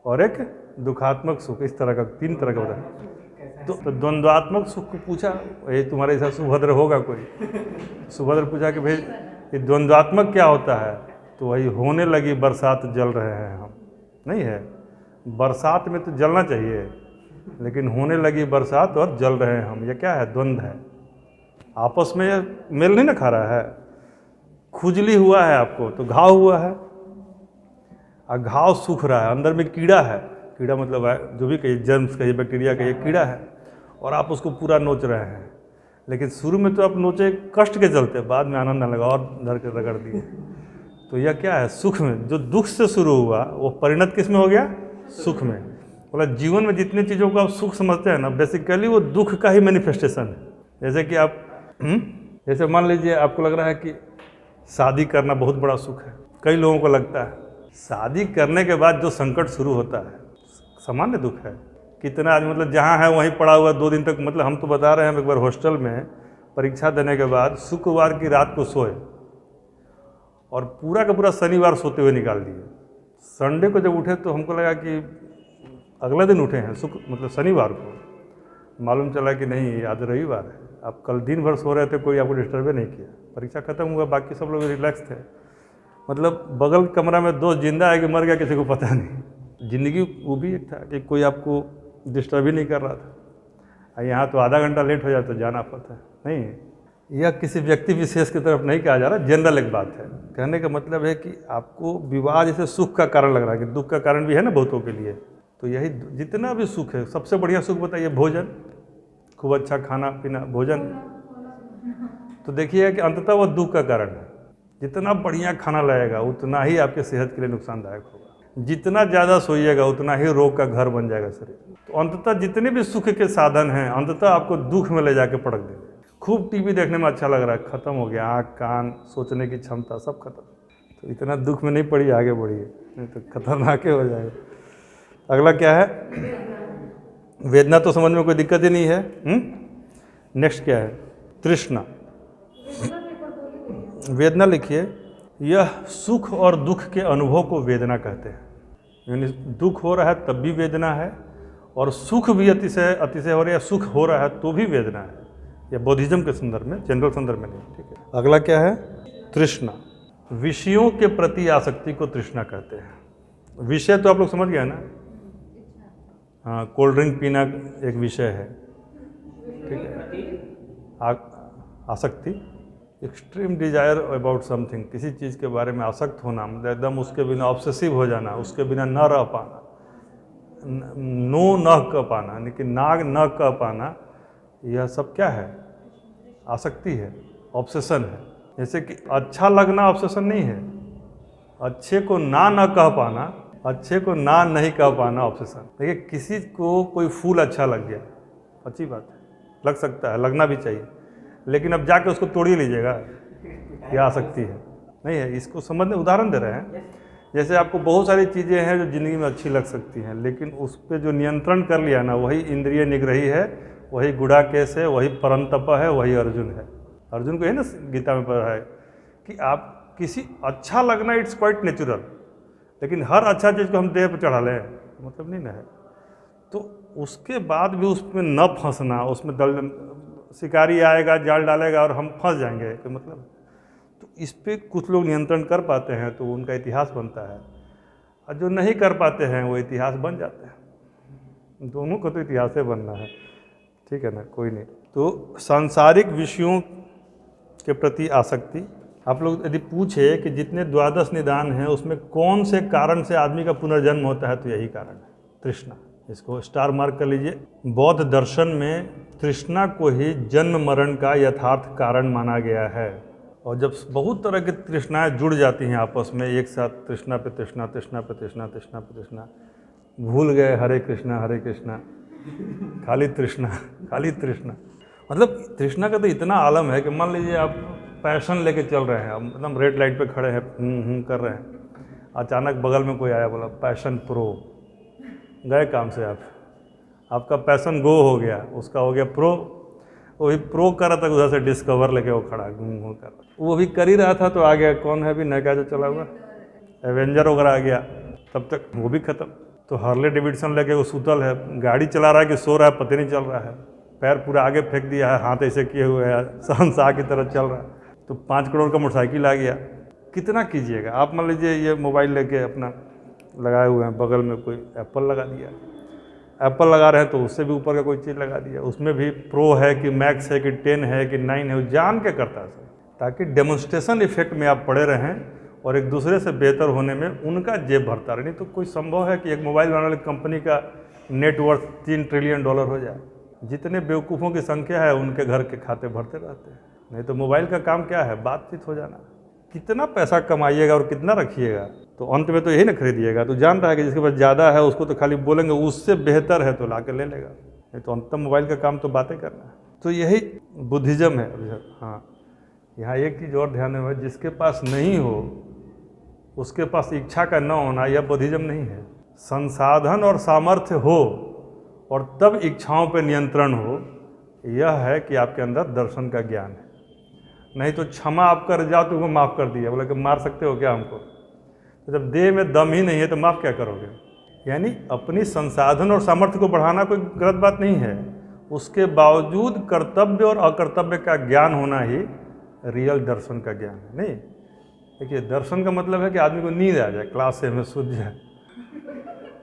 और एक दुखात्मक सुख। इस तरह का 3 तरह का होता है। तो द्वंद्वात्मक सुख को पूछा, ये तुम्हारे हिसाब से सुभद्र होगा कोई? सुभद्र पूछा कि भाई ये द्वंद्वात्मक क्या होता है? तो वही होने लगी बरसात जल रहे हैं हम। नहीं है, बरसात में तो जलना चाहिए, लेकिन होने लगी बरसात और जल रहे हैं हम, ये क्या है? द्वंद्व है। आपस में ये मेल नहीं ना खा रहा है। खुजली हुआ है आपको तो घाव हुआ है, और घाव सूख रहा है, अंदर में कीड़ा है। कीड़ा मतलब है जो भी कहिए, जर्म्स कहिए, बैक्टीरिया कहिए, कीड़ा है, और आप उसको पूरा नोच रहे हैं। लेकिन शुरू में तो आप नोचे कष्ट के चलते, बाद में आनंद न लगा और धर के रगड़ दिए। तो यह क्या है? सुख में। जो दुख से शुरू हुआ वो परिणत किस में हो गया? सुख में। मतलब जीवन में जितनी चीज़ों को आप सुख समझते हैं ना, बेसिकली वो दुख का ही मैनिफेस्टेशन है। जैसे कि आप जैसे मान लीजिए आपको लग रहा है कि शादी करना बहुत बड़ा सुख है। कई लोगों को लगता है शादी करने के बाद जो संकट शुरू होता है सामान्य दुख है। कितना आदमी मतलब जहाँ है वहीं पड़ा हुआ 2 दिन तक। मतलब हम तो बता रहे हैं, हम एक बार हॉस्टल में परीक्षा देने के बाद शुक्रवार की रात को सोए और पूरा का पूरा शनिवार सोते हुए निकाल दिए। संडे को जब उठे तो हमको लगा कि अगले दिन उठे हैं, मतलब शनिवार को। मालूम चला कि नहीं, आज रविवार है। आप कल दिन भर सो रहे थे, कोई आपको डिस्टर्ब नहीं किया। परीक्षा खत्म हुआ, बाकी सब लोग रिलैक्स थे। मतलब बगल कमरा में दोस्त जिंदा है कि मर गया किसी को पता नहीं। ज़िंदगी वो भी एक था कि कोई आपको डिस्टर्ब ही नहीं कर रहा था। यहाँ तो आधा घंटा लेट हो जाए तो जाना पड़ता है। नहीं, यह किसी व्यक्ति विशेष की तरफ नहीं कहा जा रहा, जनरल एक बात है। कहने का मतलब है कि आपको विवाह जैसे सुख का कारण लग रहा है, कि दुख का कारण भी है ना बहुतों के लिए। तो यही जितना भी सुख है, सबसे बढ़िया सुख बताइए भोजन। खूब अच्छा खाना पीना, भोजन। तो देखिए कि अंततः वह दुख का कारण है। जितना बढ़िया खाना लगेगा उतना ही आपके सेहत के लिए नुकसानदायक होगा। जितना ज़्यादा सोइएगा उतना ही रोग का घर बन जाएगा शरीर। तो अंततः जितने भी सुख के साधन हैं अंततः आपको दुख में ले जाके पटक देंगे। खूब टीवी देखने में अच्छा लग रहा है, खत्म हो गया, आँख कान सोचने की क्षमता सब खत्म। तो इतना दुख में नहीं पड़िए, आगे बढ़िए, नहीं तो खतरनाक हो जाएगा। अगला क्या है? वेदना तो समझ में कोई दिक्कत ही नहीं है। नेक्स्ट क्या है? तृष्णा। वेदना लिखिए, यह सुख और दुख के अनुभव को वेदना कहते हैं। यानी दुख हो रहा है तब भी वेदना है, और सुख भी अतिशय हो रहा है, सुख हो रहा है तो भी वेदना है। यह बौद्धिज्म के संदर्भ में, जनरल संदर्भ में नहीं। ठीक है, अगला क्या है? तृष्णा। विषयों के प्रति आसक्ति को तृष्णा कहते हैं। विषय तो आप लोग समझ गए ना? हाँ, कोल्ड ड्रिंक पीना एक विषय है। ठीक है, आसक्ति, एक्सट्रीम डिजायर अबाउट समथिंग, किसी चीज़ के बारे में आसक्त होना, मतलब एकदम उसके बिना ऑब्सेसिव हो जाना, उसके बिना न रह पाना, नो न कह पाना, यानी कि नाग न कह पाना, यह सब क्या है? आसक्ति है, ऑब्सेशन है। जैसे कि अच्छा लगना ऑब्सेशन नहीं है, अच्छे को ना कह पाना, अच्छे को ना नहीं कह पाना ऑब्सेशन। देखिए, किसी को कोई फूल अच्छा लग गया, अच्छी बात है, लग सकता है, लगना भी चाहिए, लेकिन अब जाके उसको तोड़ ही लीजिएगा, यह आसक्ति है, नहीं है। इसको समझने उदाहरण दे रहे हैं। जैसे आपको बहुत सारी चीज़ें हैं जो ज़िंदगी में अच्छी लग सकती हैं, लेकिन उस पर जो नियंत्रण कर लिया ना, वही इंद्रिय निग्रही है, वही गुड़ाकेश है, वही परंतप है, वही अर्जुन है। अर्जुन को है ना गीता में पढ़ा है कि आप किसी अच्छा लगना इट्स क्वाइट नेचुरल, लेकिन हर अच्छा चीज़ को हम देह पर चढ़ा लें मतलब नहीं ना है। तो उसके बाद भी उसमें न फंसना, उसमें शिकारी आएगा जाल डालेगा और हम फंस जाएंगे, तो मतलब तो इस पे कुछ लोग नियंत्रण कर पाते हैं तो उनका इतिहास बनता है, और जो नहीं कर पाते हैं वो इतिहास बन जाते हैं। दोनों को तो इतिहास से बनना है, ठीक है ना, कोई नहीं। तो सांसारिक विषयों के प्रति आसक्ति। आप लोग यदि पूछे कि जितने द्वादश निदान हैं उसमें कौन से कारण से आदमी का पुनर्जन्म होता है, तो यही कारण है, तृष्णा। इसको स्टार मार्क कर लीजिए। बौद्ध दर्शन में तृष्णा को ही जन्म मरण का यथार्थ कारण माना गया है। और जब बहुत तरह की तृष्णाएं जुड़ जाती हैं आपस में एक साथ, तृष्णा पे तृष्णा, तृष्णा पे तृष्णा, तृष्णा पे तृष्णा, भूल गए हरे कृष्णा, खाली तृष्णा, खाली तृष्णा। मतलब तृष्णा का तो इतना आलम है कि मान लीजिए आप पैशन लेके चल रहे हैं, एकदम रेड लाइट पे खड़े हैं, कर रहे हैं, अचानक बगल में कोई आया, बोला पैशन प्रो, गए काम से। आपका पैशन गो हो गया, उसका हो गया प्रो। वही प्रो कर रहा था, उधर से डिस्कवर लेके वो खड़ा घूम कर, वो भी कर ही रहा था तो आ गया, कौन है अभी नया जो चला हुआ, एवेंजर वगैरह आ गया, तब तक वो भी खत्म। तो हार्ले डेविडसन लेके वो सुतल है, गाड़ी चला रहा है कि सो रहा है पता नहीं चल रहा है, पैर पूरा आगे फेंक दिया है, हाथ ऐसे किए हुए है, शहंशाह की तरह चल रहा है। तो 5 करोड़ का मोटरसाइकिल आ गया, कितना कीजिएगा आप। मान लीजिए ये मोबाइल लेके अपना लगाए हुए हैं, बगल में कोई एप्पल लगा दिया, एप्पल लगा रहे हैं तो उससे भी ऊपर का कोई चीज़ लगा दिया, उसमें भी प्रो है कि मैक्स है कि 10 है कि 9 है, वो जान के करता है, ताकि डेमोन्स्ट्रेशन इफेक्ट में आप पड़े रहें और एक दूसरे से बेहतर होने में उनका जेब भरता रहे। नहीं तो कोई संभव है कि एक मोबाइल बनाने वाली कंपनी का नेटवर्थ $3 ट्रिलियन हो जाए। जितने बेवकूफ़ों की संख्या है उनके घर के खाते भरते रहते हैं। नहीं तो मोबाइल का काम क्या है, बातचीत हो जाना। कितना पैसा कमाइएगा और कितना रखिएगा, तो अंत में तो यही ना खरीदिएगा। तो जान रहा है कि जिसके पास ज़्यादा है उसको तो खाली बोलेंगे उससे बेहतर है तो ला के ले लेगा, नहीं तो अंत मोबाइल का काम तो बातें करना है। तो यही बुद्धिज्म है। हाँ, यहाँ एक चीज़ और ध्यान में, जिसके पास नहीं हो उसके पास इच्छा का न होना, यह बुद्धिज्म नहीं है। संसाधन और सामर्थ्य हो और तब इच्छाओं पर नियंत्रण हो, यह है कि आपके अंदर दर्शन का ज्ञान है। नहीं तो क्षमा आप कर जाओ तो वो माफ़ कर दिया, बोला कि मार सकते हो क्या हमको, तो जब देह में दम ही नहीं है तो माफ़ क्या करोगे। यानी अपनी संसाधन और सामर्थ्य को बढ़ाना कोई गलत बात नहीं है, उसके बावजूद कर्तव्य और अकर्तव्य का ज्ञान होना ही रियल दर्शन का ज्ञान है। नहीं, देखिए दर्शन का मतलब है कि आदमी को नींद आ जाए, क्लास से हमें सूझ जाए,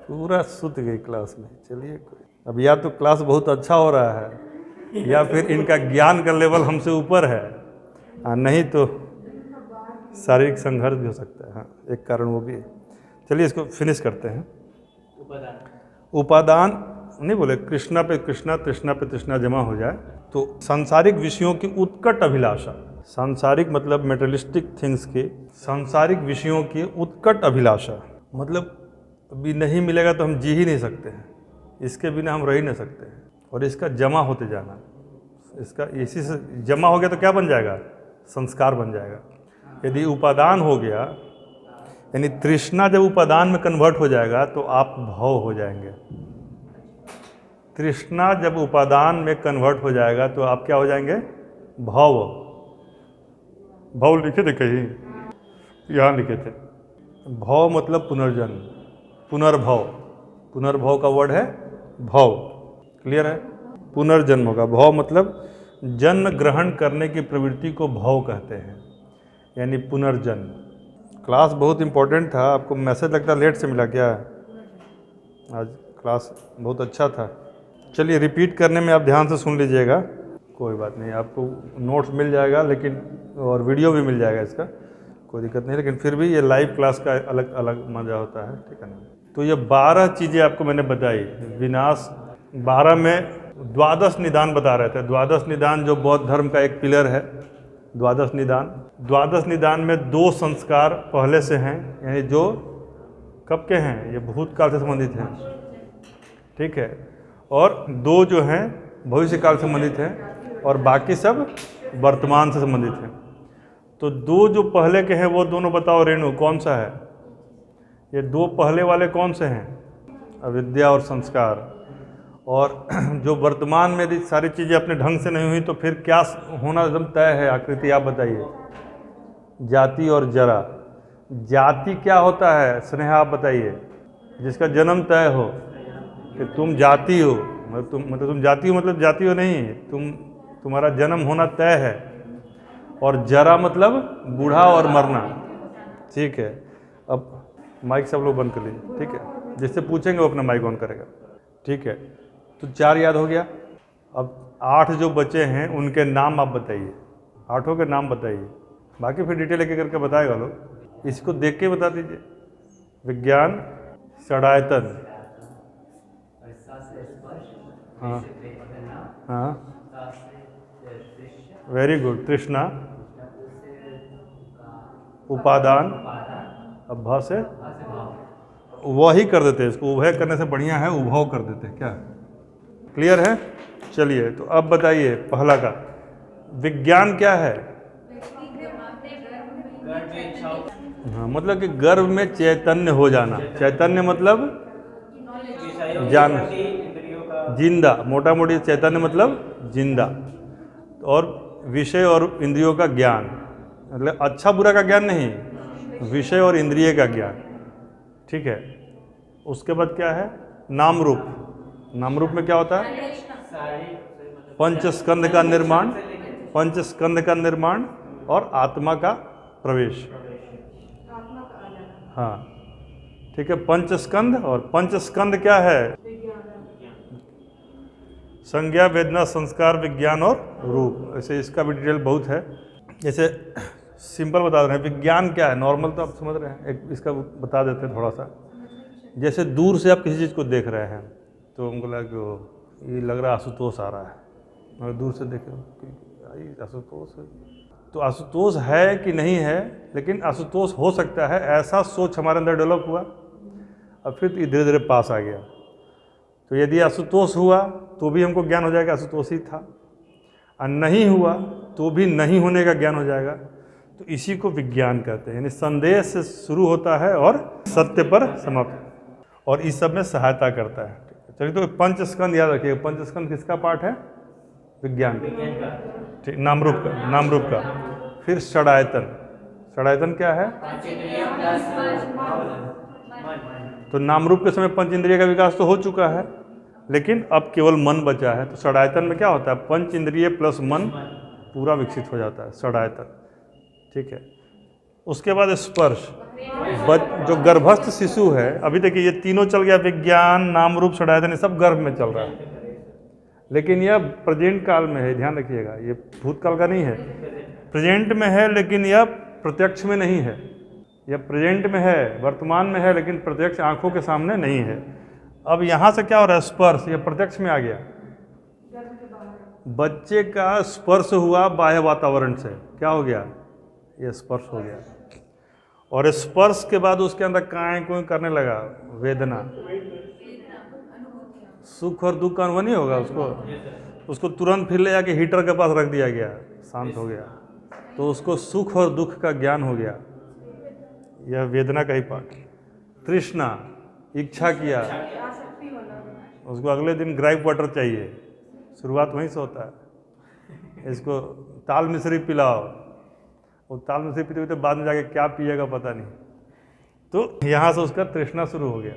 पूरा सुत गई क्लास में। चलिए, अब या तो क्लास बहुत अच्छा हो रहा है या फिर इनका ज्ञान का लेवल हमसे ऊपर है, नहीं तो शारीरिक संघर्ष भी हो सकता है। हाँ, एक कारण वो भी है। चलिए इसको फिनिश करते हैं। उपादान नहीं बोले, कृष्णा पे कृष्णा, तृष्णा पे तृष्णा जमा हो जाए तो सांसारिक विषयों की उत्कट अभिलाषा, सांसारिक मतलब मेटेरियलिस्टिक थिंग्स के, सांसारिक विषयों की उत्कट अभिलाषा मतलब अभी नहीं मिलेगा तो हम जी ही नहीं सकते हैं, इसके बिना हम रह ही नहीं सकते हैं। और इसका जमा होते जाना, इसका इसी से जमा हो गया तो क्या बन जाएगा? संस्कार बन जाएगा। यदि उपादान हो गया, यानी तृष्णा जब उपादान में कन्वर्ट हो जाएगा तो आप भव हो जाएंगे। तृष्णा जब उपादान में कन्वर्ट हो जाएगा तो आप क्या हो जाएंगे? भव। भव लिखे थे कहीं, यहाँ लिखे थे। भव मतलब पुनर्जन्म, पुनर्भव। पुनर्भव का वर्ड है भव। क्लियर है? पुनर्जन्म होगा। भव मतलब जन्म ग्रहण करने की प्रवृत्ति को भव कहते हैं, यानी पुनर्जन्म। क्लास बहुत इम्पोर्टेंट था। आपको मैसेज लगता है लेट से मिला क्या? आज क्लास बहुत अच्छा था। चलिए, रिपीट करने में आप ध्यान से सुन लीजिएगा, कोई बात नहीं, आपको नोट्स मिल जाएगा, लेकिन और वीडियो भी मिल जाएगा, इसका कोई दिक्कत नहीं। लेकिन फिर भी ये लाइव क्लास का अलग अलग मज़ा होता है, ठीक है ना। तो ये 12 चीज़ें आपको मैंने बताई। विनाश 12 में द्वादश निदान बता रहे थे। द्वादश निदान जो बौद्ध धर्म का एक पिलर है, द्वादश निदान। द्वादश निदान में 2 संस्कार पहले से हैं, यानी जो कब के हैं? ये भूतकाल से संबंधित हैं, ठीक है। और 2 जो हैं भविष्य काल से संबंधित हैं, और बाकी सब वर्तमान से संबंधित हैं। तो 2 जो पहले के हैं वो दोनों बताओ रेणु, कौन सा है? ये 2 पहले वाले कौन से हैं? अविद्या और संस्कार। और जो वर्तमान में यदि सारी चीज़ें अपने ढंग से नहीं हुई तो फिर क्या होना एकदम तय है? आकृति आप बताइए। जाति और जरा। जाति क्या होता है? स्नेहा आप बताइए। जिसका जन्म तय हो कि तुम जाति हो, मतलब तुम जाति हो, मतलब जाति हो नहीं, तुम्हारा जन्म होना तय है। और जरा मतलब बूढ़ा और मरना, ठीक है। अब माइक सब लोग बंद कर लीजिए, ठीक है। जिससे पूछेंगे वो अपना माइक ऑन करेगा, ठीक है। तो 4 याद हो गया। अब 8 जो बचे हैं उनके नाम आप बताइए, 8 के नाम बताइए। बाकी फिर डिटेल एक करके बताएगा लोग, इसको देख के बता दीजिए। विज्ञान, षडायतन, हाँ हाँ, वेरी गुड। तृष्णा, उपादान, अभ्भा से वही कर देते हैं। इसको उभय करने से बढ़िया है उभव कर देते हैं। क्या क्लियर है? चलिए, तो अब बताइए पहला का विज्ञान क्या है? हाँ, मतलब कि गर्भ में चैतन्य हो जाना। चैतन्य मतलब जान, जिंदा। मोटा मोटी चैतन्य मतलब जिंदा। और विषय और इंद्रियों का ज्ञान, मतलब अच्छा बुरा का ज्ञान नहीं, विषय और इंद्रिय का ज्ञान, ठीक है। उसके बाद क्या है? नाम रूप। नाम रूप में क्या होता है? पंचस्कंध का निर्माण, पंचस्कंध का निर्माण और आत्मा का प्रवेश। हाँ, ठीक है। पंचस्कंध, और पंचस्कंध क्या है? संज्ञा, वेदना, संस्कार, विज्ञान और रूप। ऐसे इसका भी डिटेल बहुत है। जैसे सिंपल बता रहे हैं, विज्ञान क्या है? नॉर्मल तो आप समझ रहे हैं, एक इसका बता देते हैं थोड़ा सा। जैसे दूर से आप किसी चीज़ को देख रहे हैं तो हमको लगा कि ये लग रहा है आशुतोष आ रहा है, मगर दूर से देखे आशुतोष है, तो आशुतोष है कि नहीं है, लेकिन आशुतोष हो सकता है, ऐसा सोच हमारे अंदर डेवलप हुआ। अब फिर धीरे धीरे पास आ गया। तो यदि आशुतोष हुआ तो भी हमको ज्ञान हो जाएगा आशुतोष ही था, और नहीं हुआ तो भी नहीं होने का ज्ञान हो जाएगा। तो इसी को विज्ञान कहते हैं, यानी संदेह से शुरू होता है और सत्य पर समाप्त, और इस सब में सहायता करता है। चलिए, तो पंचस्कंध याद रखिएगा। पंचस्कंध किसका पार्ट है? विज्ञान का, ठीक। नाम रूप का, नाम रूप का। फिर षडायतन। षडायतन क्या है? तो नाम रूप के समय पंच इंद्रिय का विकास तो हो चुका है, लेकिन अब केवल मन बचा है। तो षडायतन में क्या होता है? पंच इंद्रिय प्लस मन पूरा विकसित हो जाता है, षडायतन, ठीक है। उसके बाद स्पर्श। जो गर्भस्थ शिशु है, अभी देखिए ये तीनों चल गया, विज्ञान, नाम रूप, षडायतन, ये सब गर्भ में चल रहा है। लेकिन यह प्रेजेंट काल में है, ध्यान रखिएगा, ये भूतकाल का नहीं है। प्रेजेंट में है लेकिन यह प्रत्यक्ष में नहीं है। यह प्रेजेंट में है, वर्तमान में है, लेकिन प्रत्यक्ष आंखों के सामने नहीं है। अब यहाँ से क्या हो रहा है? स्पर्श, यह प्रत्यक्ष में आ गया। बच्चे का स्पर्श हुआ बाह्य वातावरण से, क्या हो गया? यह स्पर्श हो गया। और स्पर्श के बाद उसके अंदर काएं कोई करने लगा, वेदना, सुख और दुख का अनुभव नहीं होगा उसको तुरंत फिर ले जाके हीटर के पास रख दिया गया, शांत हो गया, तो उसको सुख और दुख का ज्ञान हो गया। यह वेदना का ही पाठ। तृष्णा, इच्छा किया, उसको अगले दिन ग्राइप वाटर चाहिए, शुरुआत वहीं से होता है। इसको ताल मिश्री पिलाओ, वो ताल मिश्री पीते पीते बाद में जाके क्या पिएगा पता नहीं। तो यहाँ से उसका तृष्णा शुरू हो गया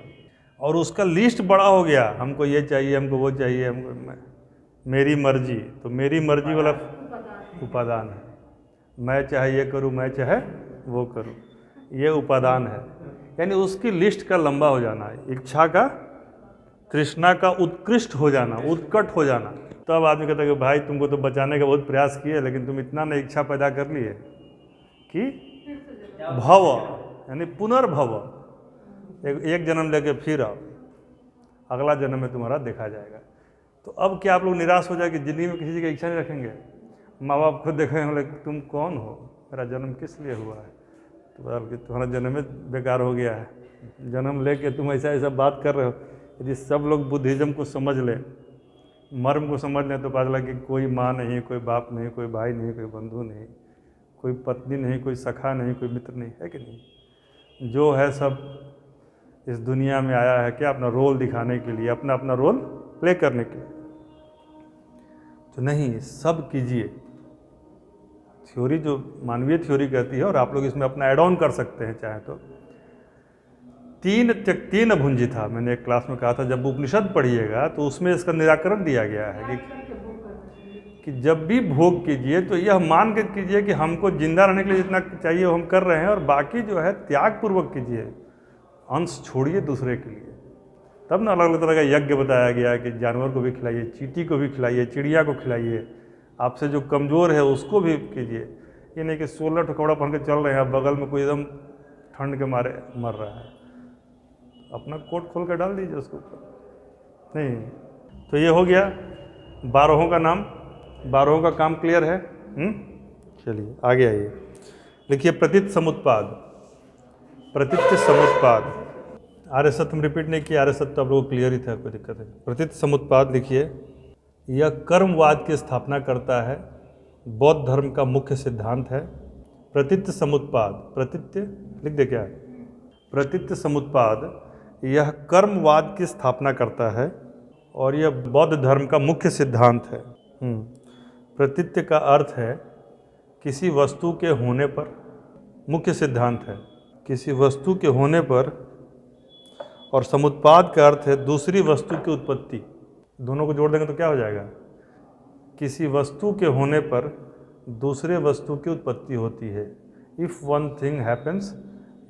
और उसका लिस्ट बड़ा हो गया, हमको ये चाहिए, हमको वो चाहिए, हमको मेरी मर्जी। तो मेरी मर्जी वाला उपादान है, मैं चाहे ये करूँ, मैं चाहे वो करूँ, ये उपादान है। यानी उसकी लिस्ट का लंबा हो जाना, इच्छा का, तृष्णा का उत्कृष्ट हो जाना, उत्कट हो जाना। तब आदमी कहता है कि भाई तुमको तो बचाने का बहुत प्रयास किए, लेकिन तुम इतना न इच्छा पैदा कर लिए कि भव यानी पुनर्भव, एक जन्म लेके फिर आओ, अगला जन्म में तुम्हारा देखा जाएगा। तो अब क्या आप लोग निराश हो जाए कि ज़िंदगी में किसी चीज़ की इच्छा नहीं रखेंगे? माँ बाप खुद देखेंगे, बोले तुम कौन हो, मेरा जन्म किस लिए हुआ है? तो तुम्हारा जन्म में बेकार हो गया है, जन्म लेके तुम ऐसा ऐसा बात कर रहे हो। यदि सब लोग बुद्धिज़्म को समझ ले, मर्म को समझ लें, तो पता लगा कि कोई माँ नहीं, कोई बाप नहीं, कोई भाई नहीं, कोई बंधु नहीं, कोई पत्नी नहीं, कोई सखा नहीं, कोई मित्र नहीं, है कि नहीं? जो है सब इस दुनिया में आया है क्या, अपना रोल दिखाने के लिए, अपना अपना रोल प्ले करने के लिए। तो नहीं, सब कीजिए। थ्योरी जो मानवीय थ्योरी कहती है, और आप लोग इसमें अपना एड ऑन कर सकते हैं चाहे तो। तीन भुंजी था, मैंने एक क्लास में कहा था, जब उपनिषद पढ़िएगा तो उसमें इसका निराकरण दिया गया है कि जब भी भोग कीजिए तो यह मान के कीजिए कि हमको जिंदा रहने के लिए जितना चाहिए वो हम कर रहे हैं, और बाकी जो है त्याग पूर्वक कीजिए, अंश छोड़िए दूसरे के लिए। तब ना अलग अलग तरह का यज्ञ बताया गया कि जानवर को भी खिलाइए, चींटी को भी खिलाइए, चिड़िया को खिलाइए, आपसे जो कमज़ोर है उसको भी कीजिए। ये नहीं कि 16 कपड़ा पहन के चल रहे हैं, बगल में कोई एकदम ठंड के मारे मर रहा है, अपना कोट खोल कर डाल दीजिए उसके ऊपर। नहीं, तो ये हो गया 12 का नाम, 12 का काम क्लियर है। चलिए आगे आइए, लिखिए प्रतीत समुत्पाद। प्रतीत समुत्पाद, आर्य सत्य हम रिपीट नहीं किया, आर्य सत्य तो आप लोगों को क्लियर ही था, कोई दिक्कत है। प्रतीत समुत्पाद लिखिए, यह कर्मवाद की स्थापना करता है, बौद्ध धर्म का मुख्य सिद्धांत है। प्रतीत समुत्पाद, प्रतीत लिख दे क्या है? प्रतीत समुत्पाद यह कर्मवाद की स्थापना करता है और यह बौद्ध धर्म का मुख्य सिद्धांत है। प्रतीत का अर्थ है किसी वस्तु के होने पर, मुख्य सिद्धांत है किसी वस्तु के होने पर, और समुत्पाद का अर्थ है दूसरी वस्तु की उत्पत्ति। दोनों को जोड़ देंगे तो क्या हो जाएगा? किसी वस्तु के होने पर दूसरे वस्तु की उत्पत्ति होती है। If one thing happens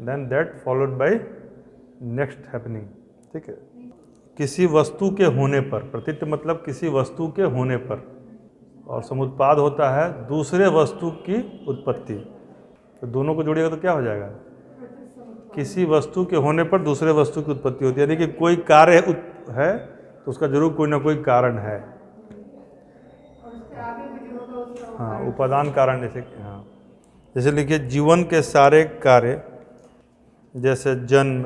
then that followed by next happening. ठीक है, किसी वस्तु के होने पर, प्रतीत मतलब किसी वस्तु के होने पर, और समुत्पाद होता है दूसरे वस्तु की उत्पत्ति। तो दोनों को जोड़िएगा तो क्या हो जाएगा? किसी वस्तु के होने पर दूसरे वस्तु की उत्पत्ति होती है, यानी कि कोई कार्य है तो उसका जरूर कोई ना कोई कारण है। हाँ, उपादान कारण, जैसे हाँ, जैसे लिखिए जीवन के सारे कार्य जैसे जन्म,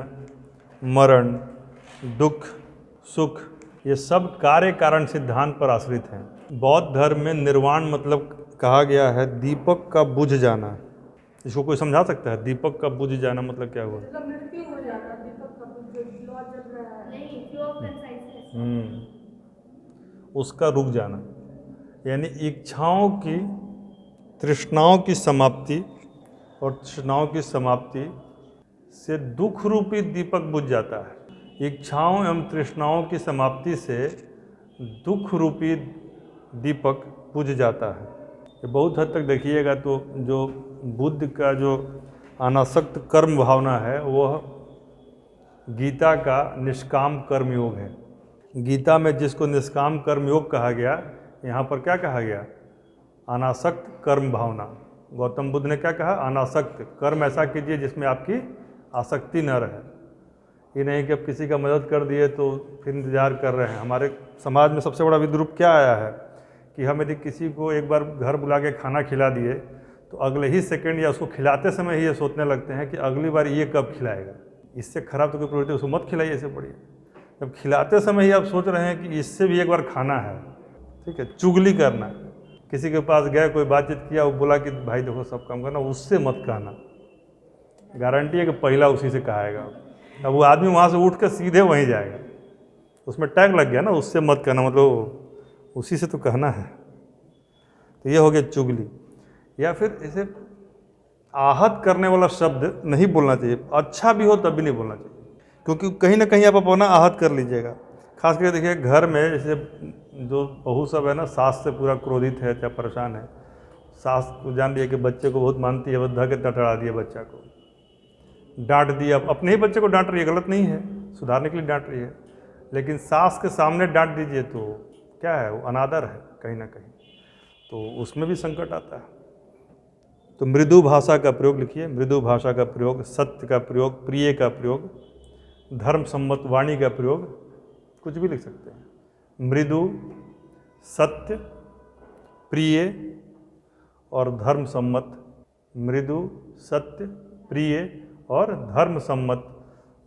मरण, दुख, सुख, ये सब कार्य कारण सिद्धांत पर आश्रित हैं। बौद्ध धर्म में निर्वाण मतलब कहा गया है दीपक का बुझ जाना। इसको कोई समझा सकता है? दीपक का बुझ जाना मतलब क्या हुआ? मृत्यु हो जाना, दीपक का जो लौ जल रहा है, नहीं, फ्लो ऑफ कंसाइसनेस, उसका रुक जाना, यानी इच्छाओं की, तृष्णाओं की समाप्ति, और तृष्णाओं की समाप्ति से दुख रूपी दीपक बुझ जाता है। इच्छाओं एवं तृष्णाओं की समाप्ति से दुख रूपी दीपक बुझ जाता है। ये बहुत हद तक देखिएगा तो जो बुद्ध का जो अनासक्त कर्म भावना है वह गीता का निष्काम कर्म योग है। गीता में जिसको निष्काम कर्म योग कहा गया, यहाँ पर क्या कहा गया? अनासक्त कर्म भावना। गौतम बुद्ध ने क्या कहा? अनासक्त कर्म ऐसा कीजिए जिसमें आपकी आसक्ति न रहे। ये नहीं कि अब किसी का मदद कर दिए तो फिर इंतज़ार कर रहे हैं। हमारे समाज में सबसे बड़ा विद्रूप क्या आया है कि हम यदि किसी को एक बार घर बुला के खाना खिला दिए तो अगले ही सेकंड या उसको खिलाते समय ही ये सोचने लगते हैं कि अगली बार ये कब खिलाएगा। इससे खराब तो कोई प्रवृत्ति उसको मत खिलाइए, ऐसे बढ़िया। जब खिलाते समय ही आप सोच रहे हैं कि इससे भी एक बार खाना है, ठीक है। चुगली करना, किसी के पास गए, कोई बातचीत किया, वो बोला कि भाई देखो सब काम करना, उससे मत कहना। गारंटी है कि पहला उसी से कहाएगा। अब वो आदमी वहाँ से उठ कर सीधे वहीं जाएगा, उसमें टैग लग गया ना, उससे मत कहना, मतलब उसी से तो कहना है। तो ये हो गया चुगली। या फिर इसे आहत करने वाला शब्द नहीं बोलना चाहिए, अच्छा भी हो तब भी नहीं बोलना चाहिए, क्योंकि कहीं ना कहीं आप अपना आहत कर लीजिएगा। खास करके देखिए घर में जैसे जो बहू सब है ना, सास से पूरा क्रोधित है या परेशान है, सास को जान लिया कि बच्चे को बहुत मानती है, बस धके टटरा दिए, बच्चा को डांट दिया। अपने ही बच्चे को डांट रही है, गलत नहीं है, सुधारने के लिए डांट रही है, लेकिन सास के सामने डांट दीजिए तो क्या है, वो अनादर है कहीं ना कहीं, तो उसमें भी संकट आता है। तो मृदु भाषा का प्रयोग लिखिए, मृदु भाषा का प्रयोग, सत्य का प्रयोग, प्रिय का प्रयोग, धर्म सम्मत वाणी का प्रयोग, कुछ भी लिख सकते हैं। मृदु, सत्य, प्रिय और धर्म सम्मत। मृदु, सत्य, प्रिय और धर्म सम्मत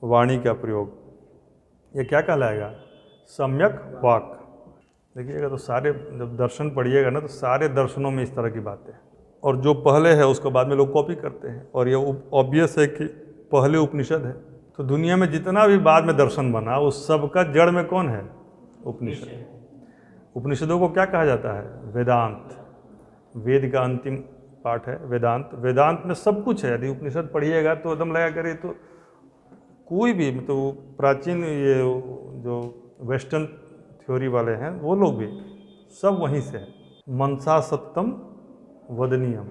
वाणी का प्रयोग, ये क्या कहलाएगा? सम्यक वाक। देखिएगा तो सारे जब दर्शन पढ़िएगा ना, तो सारे दर्शनों में इस तरह की बातें हैं, और जो पहले है उसको बाद में लोग कॉपी करते हैं, और ये ऑब्वियस है कि पहले उपनिषद है। तो दुनिया में जितना भी बाद में दर्शन बना, उस सब का जड़ में कौन है? उपनिषद। उपनिषदों को क्या कहा जाता है? वेदांत। वेद का अंतिम पाठ है वेदांत। वेदांत में सब कुछ है। यदि उपनिषद पढ़िएगा तो एकदम लगा करे, तो कोई भी मतलब प्राचीन ये जो वेस्टर्न थ्योरी वाले हैं वो लोग भी सब वहीं से है। मनसा सत्यम वदनीयम,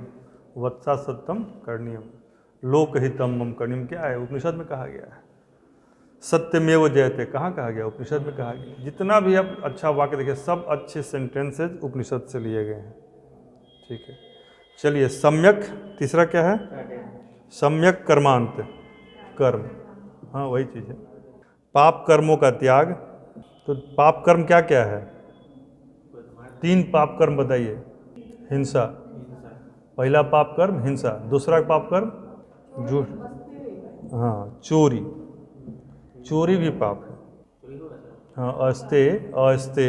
वत्सा सत्यम करणीयम, लोकहितम मम करणीयम, क्या है? उपनिषद में कहा गया है। सत्यमेव जयते कहाँ कहा गया? उपनिषद में कहा गया। जितना भी आप अच्छा वाक्य देखिए, सब अच्छे सेंटेंसेज उपनिषद से लिए गए हैं, ठीक है। चलिए, सम्यक तीसरा क्या है? सम्यक कर्मांत, कर्म, हाँ वही चीज़ है। पाप कर्मों का त्याग। तो पाप कर्म क्या क्या है? 3 पाप कर्म बताइए। हिंसा, पहला पाप कर्म हिंसा। दूसरा पाप कर्म झूठ, हाँ चोरी, चोरी भी पाप है। हाँ, अस्ते, अस्ते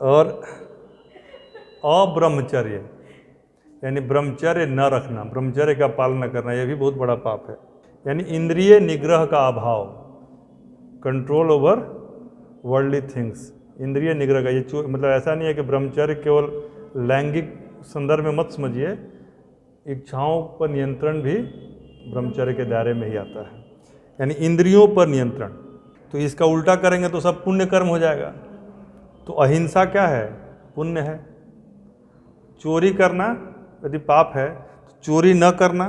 और अब्रह्मचर्य, यानी ब्रह्मचर्य न रखना, ब्रह्मचर्य का पालन न करना, यह भी बहुत बड़ा पाप है। यानी इंद्रिय निग्रह का अभाव, कंट्रोल ओवर वर्ल्डली थिंग्स, इंद्रिय निग्रह का। ये मतलब ऐसा नहीं है कि ब्रह्मचर्य केवल लैंगिक संदर्भ में मत समझिए, इच्छाओं पर नियंत्रण भी ब्रह्मचर्य के दायरे में ही आता है, यानी इंद्रियों पर नियंत्रण। तो इसका उल्टा करेंगे तो सब पुण्य कर्म हो जाएगा। तो अहिंसा क्या है? पुण्य है। चोरी करना यदि पाप है तो चोरी न करना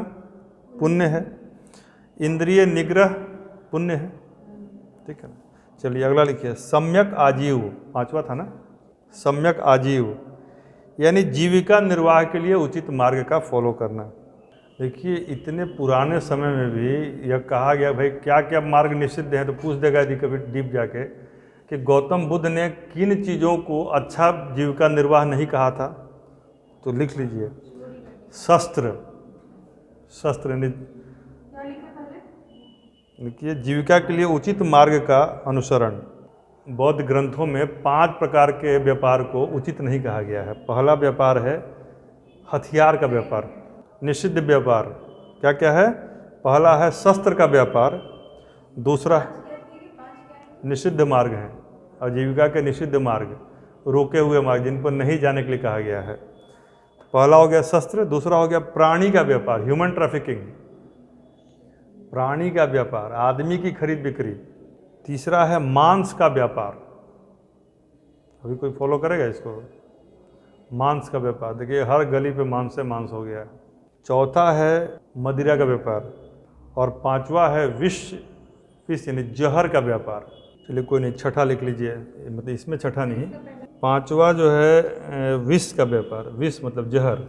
पुण्य है। इंद्रिय निग्रह पुण्य है, ठीक है। चलिए अगला लिखिए, सम्यक आजीव, 5वां था ना, सम्यक आजीव, यानी जीविका निर्वाह के लिए उचित मार्ग का फॉलो करना। देखिए इतने पुराने समय में भी यह कहा गया, भाई क्या क्या मार्ग निषिद्ध हैं, तो पूछ देगा यदि कभी डीप जाके कि गौतम बुद्ध ने किन चीज़ों को अच्छा जीविका निर्वाह नहीं कहा था, तो लिख लीजिए। शस्त्र, शस्त्र देखिए, जीविका के लिए उचित मार्ग का अनुसरण। बौद्ध ग्रंथों में 5 प्रकार के व्यापार को उचित नहीं कहा गया है। पहला व्यापार है हथियार का व्यापार, निषिद्ध व्यापार। क्या क्या है? पहला है शस्त्र का व्यापार, दूसरा निषिद्ध मार्ग है, आजीविका के निषिद्ध मार्ग, रोके हुए मार्ग जिन पर नहीं जाने के लिए कहा गया है। पहला हो गया शस्त्र, दूसरा हो गया प्राणी का व्यापार, ह्यूमन ट्रैफिकिंग, प्राणी का व्यापार, आदमी की खरीद बिक्री। तीसरा है मांस का व्यापार, अभी कोई फॉलो करेगा इसको? मांस का व्यापार, देखिए हर गली पे मांस से मांस हो गया है। चौथा है मदिरा का व्यापार, और 5वां है विष यानी जहर का व्यापार। चलिए कोई नहीं, छठा लिख लीजिए, मतलब इसमें छठा नहीं, 5वां जो है विष का व्यापार, विष मतलब जहर।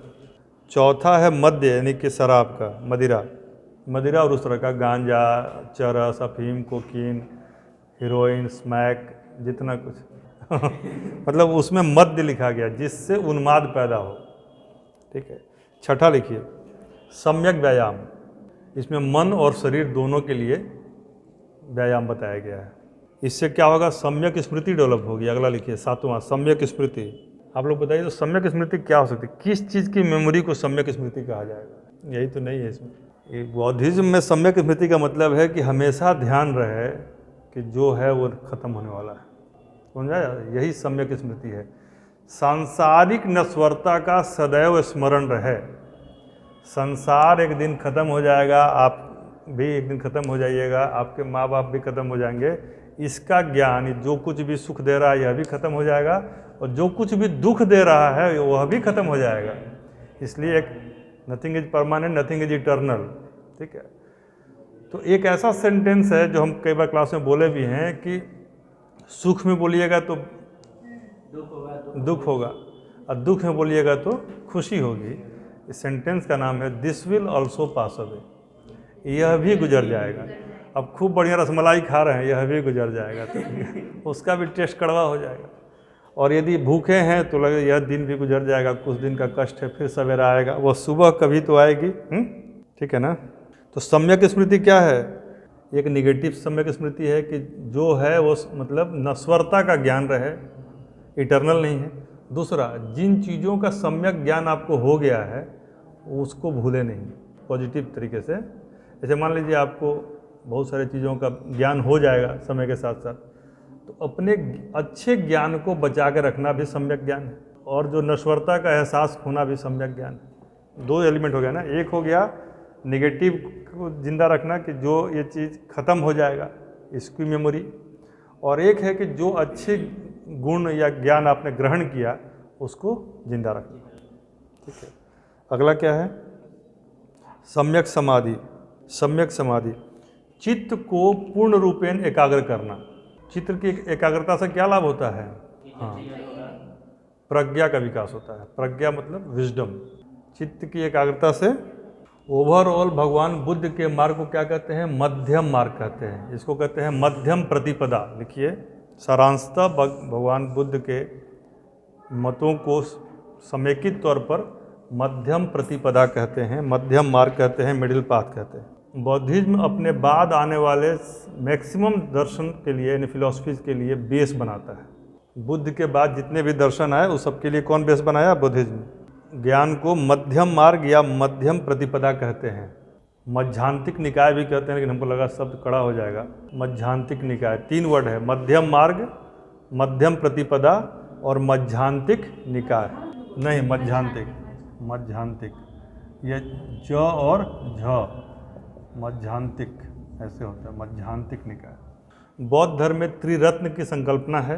चौथा है मद्य यानी कि शराब का, मदिरा, मदिरा और उस तरह का, गांजा, चरस, अफीम, कोकीन, हीरोइन, स्मैक, जितना कुछ मतलब उसमें मध्य लिखा गया जिससे उन्माद पैदा हो। ठीक है। छठा लिखिए, सम्यक व्यायाम। इसमें मन और शरीर दोनों के लिए व्यायाम बताया गया है। इससे क्या होगा, सम्यक स्मृति डेवलप होगी। अगला लिखिए, सातवां, सम्यक स्मृति। आप लोग बताइए तो सम्यक स्मृति क्या हो सकती है? किस चीज़ की मेमोरी को सम्यक स्मृति कहा जाएगा? यही तो नहीं है इसमें। बौद्धिज्म में सम्यक स्मृति का मतलब है कि हमेशा ध्यान रहे कि जो है वो खत्म होने वाला है। समझा? यही सम्यक स्मृति है। सांसारिक नश्वरता का सदैव स्मरण रहे। संसार एक दिन खत्म हो जाएगा, आप भी एक दिन खत्म हो जाइएगा, आपके माँ बाप भी खत्म हो जाएंगे। इसका ज्ञान, जो कुछ भी सुख दे रहा है यह भी खत्म हो जाएगा, और जो कुछ भी दुख दे रहा है वह भी खत्म हो जाएगा। इसलिए एक nothing is permanent, nothing is eternal. ठीक है। तो एक ऐसा सेंटेंस है जो हम कई बार क्लास में बोले भी हैं कि सुख में बोलिएगा तो दुख होगा, और दुख में बोलिएगा तो खुशी होगी। इस सेंटेंस का नाम है this will also pass away. यह भी गुजर जाएगा। अब खूब बढ़िया रसमलाई खा रहे हैं, यह भी गुजर जाएगा, तो उसका भी टेस्ट कड़वा हो जाएगा। और यदि भूखे हैं तो लगे यह दिन भी गुजर जाएगा, कुछ दिन का कष्ट है, फिर सवेरा आएगा, वह सुबह कभी तो आएगी। ठीक है ना। तो सम्यक स्मृति क्या है? एक निगेटिव सम्यक स्मृति है कि जो है वो मतलब नश्वरता का ज्ञान रहे, इटर्नल नहीं है। दूसरा, जिन चीज़ों का सम्यक ज्ञान आपको हो गया है उसको भूले नहीं, पॉजिटिव तरीके से। जैसे मान लीजिए आपको बहुत सारी चीज़ों का ज्ञान हो जाएगा समय के साथ साथ, तो अपने अच्छे ज्ञान को बचा के रखना भी सम्यक ज्ञान है, और जो नश्वरता का एहसास होना भी सम्यक ज्ञान है। दो एलिमेंट हो गया ना। एक हो गया निगेटिव को जिंदा रखना कि जो ये चीज़ ख़त्म हो जाएगा, इसकी मेमोरी, और एक है कि जो अच्छे गुण या ज्ञान आपने ग्रहण किया उसको जिंदा रखना। ठीक है। अगला क्या है? सम्यक समाधि। सम्यक समाधि, चित्त को पूर्ण रूपेण एकाग्र करना। चित्त की एकाग्रता से क्या लाभ होता है? हाँ, प्रज्ञा का विकास होता है। प्रज्ञा मतलब विजडम। चित्त की एकाग्रता से ओवरऑल भगवान बुद्ध के मार्ग को क्या कहते हैं? मध्यम मार्ग कहते हैं। इसको कहते हैं मध्यम प्रतिपदा। लिखिए, सारांशतः भगवान बुद्ध के मतों को समेकित तौर पर मध्यम प्रतिपदा कहते हैं, मध्यम मार्ग कहते हैं, मिडिल पाथ कहते हैं। बौद्धिज्म अपने बाद आने वाले मैक्सिमम दर्शन के लिए, यानी फिलॉसफीज के लिए बेस बनाता है। बुद्ध के बाद जितने भी दर्शन आए उस सब के लिए कौन बेस बनाया? बुद्धिज्म। ज्ञान को मध्यम मार्ग या मध्यम प्रतिपदा कहते हैं। मध्यांतिक निकाय भी कहते हैं, लेकिन हमको लगा शब्द कड़ा हो जाएगा। मध्यांतिक निकाय, 3 वर्ड है, मध्यम मार्ग, मध्यम प्रतिपदा और मध्यांतिक निकाय। नहीं, मध्यांतिक, मध्यांतिक, ये ज और झ, मध्यांतिक ऐसे होता है, मध्यांतिक निकाय। बौद्ध धर्म में त्रिरत्न की संकल्पना है।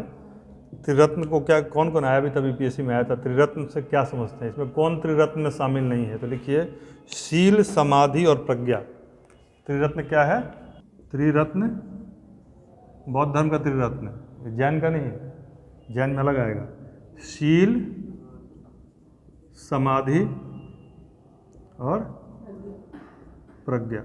त्रिरत्न को क्या, कौन कौन आया? भी तभी यूपीएससी में आया था। त्रिरत्न से क्या समझते हैं? इसमें कौन त्रिरत्न में शामिल नहीं है? तो लिखिए, शील, समाधि और प्रज्ञा। त्रिरत्न क्या है? त्रिरत्न बौद्ध धर्म का त्रिरत्न, जैन का नहीं, जैन में अलग आएगा। शील, समाधि और प्रज्ञा।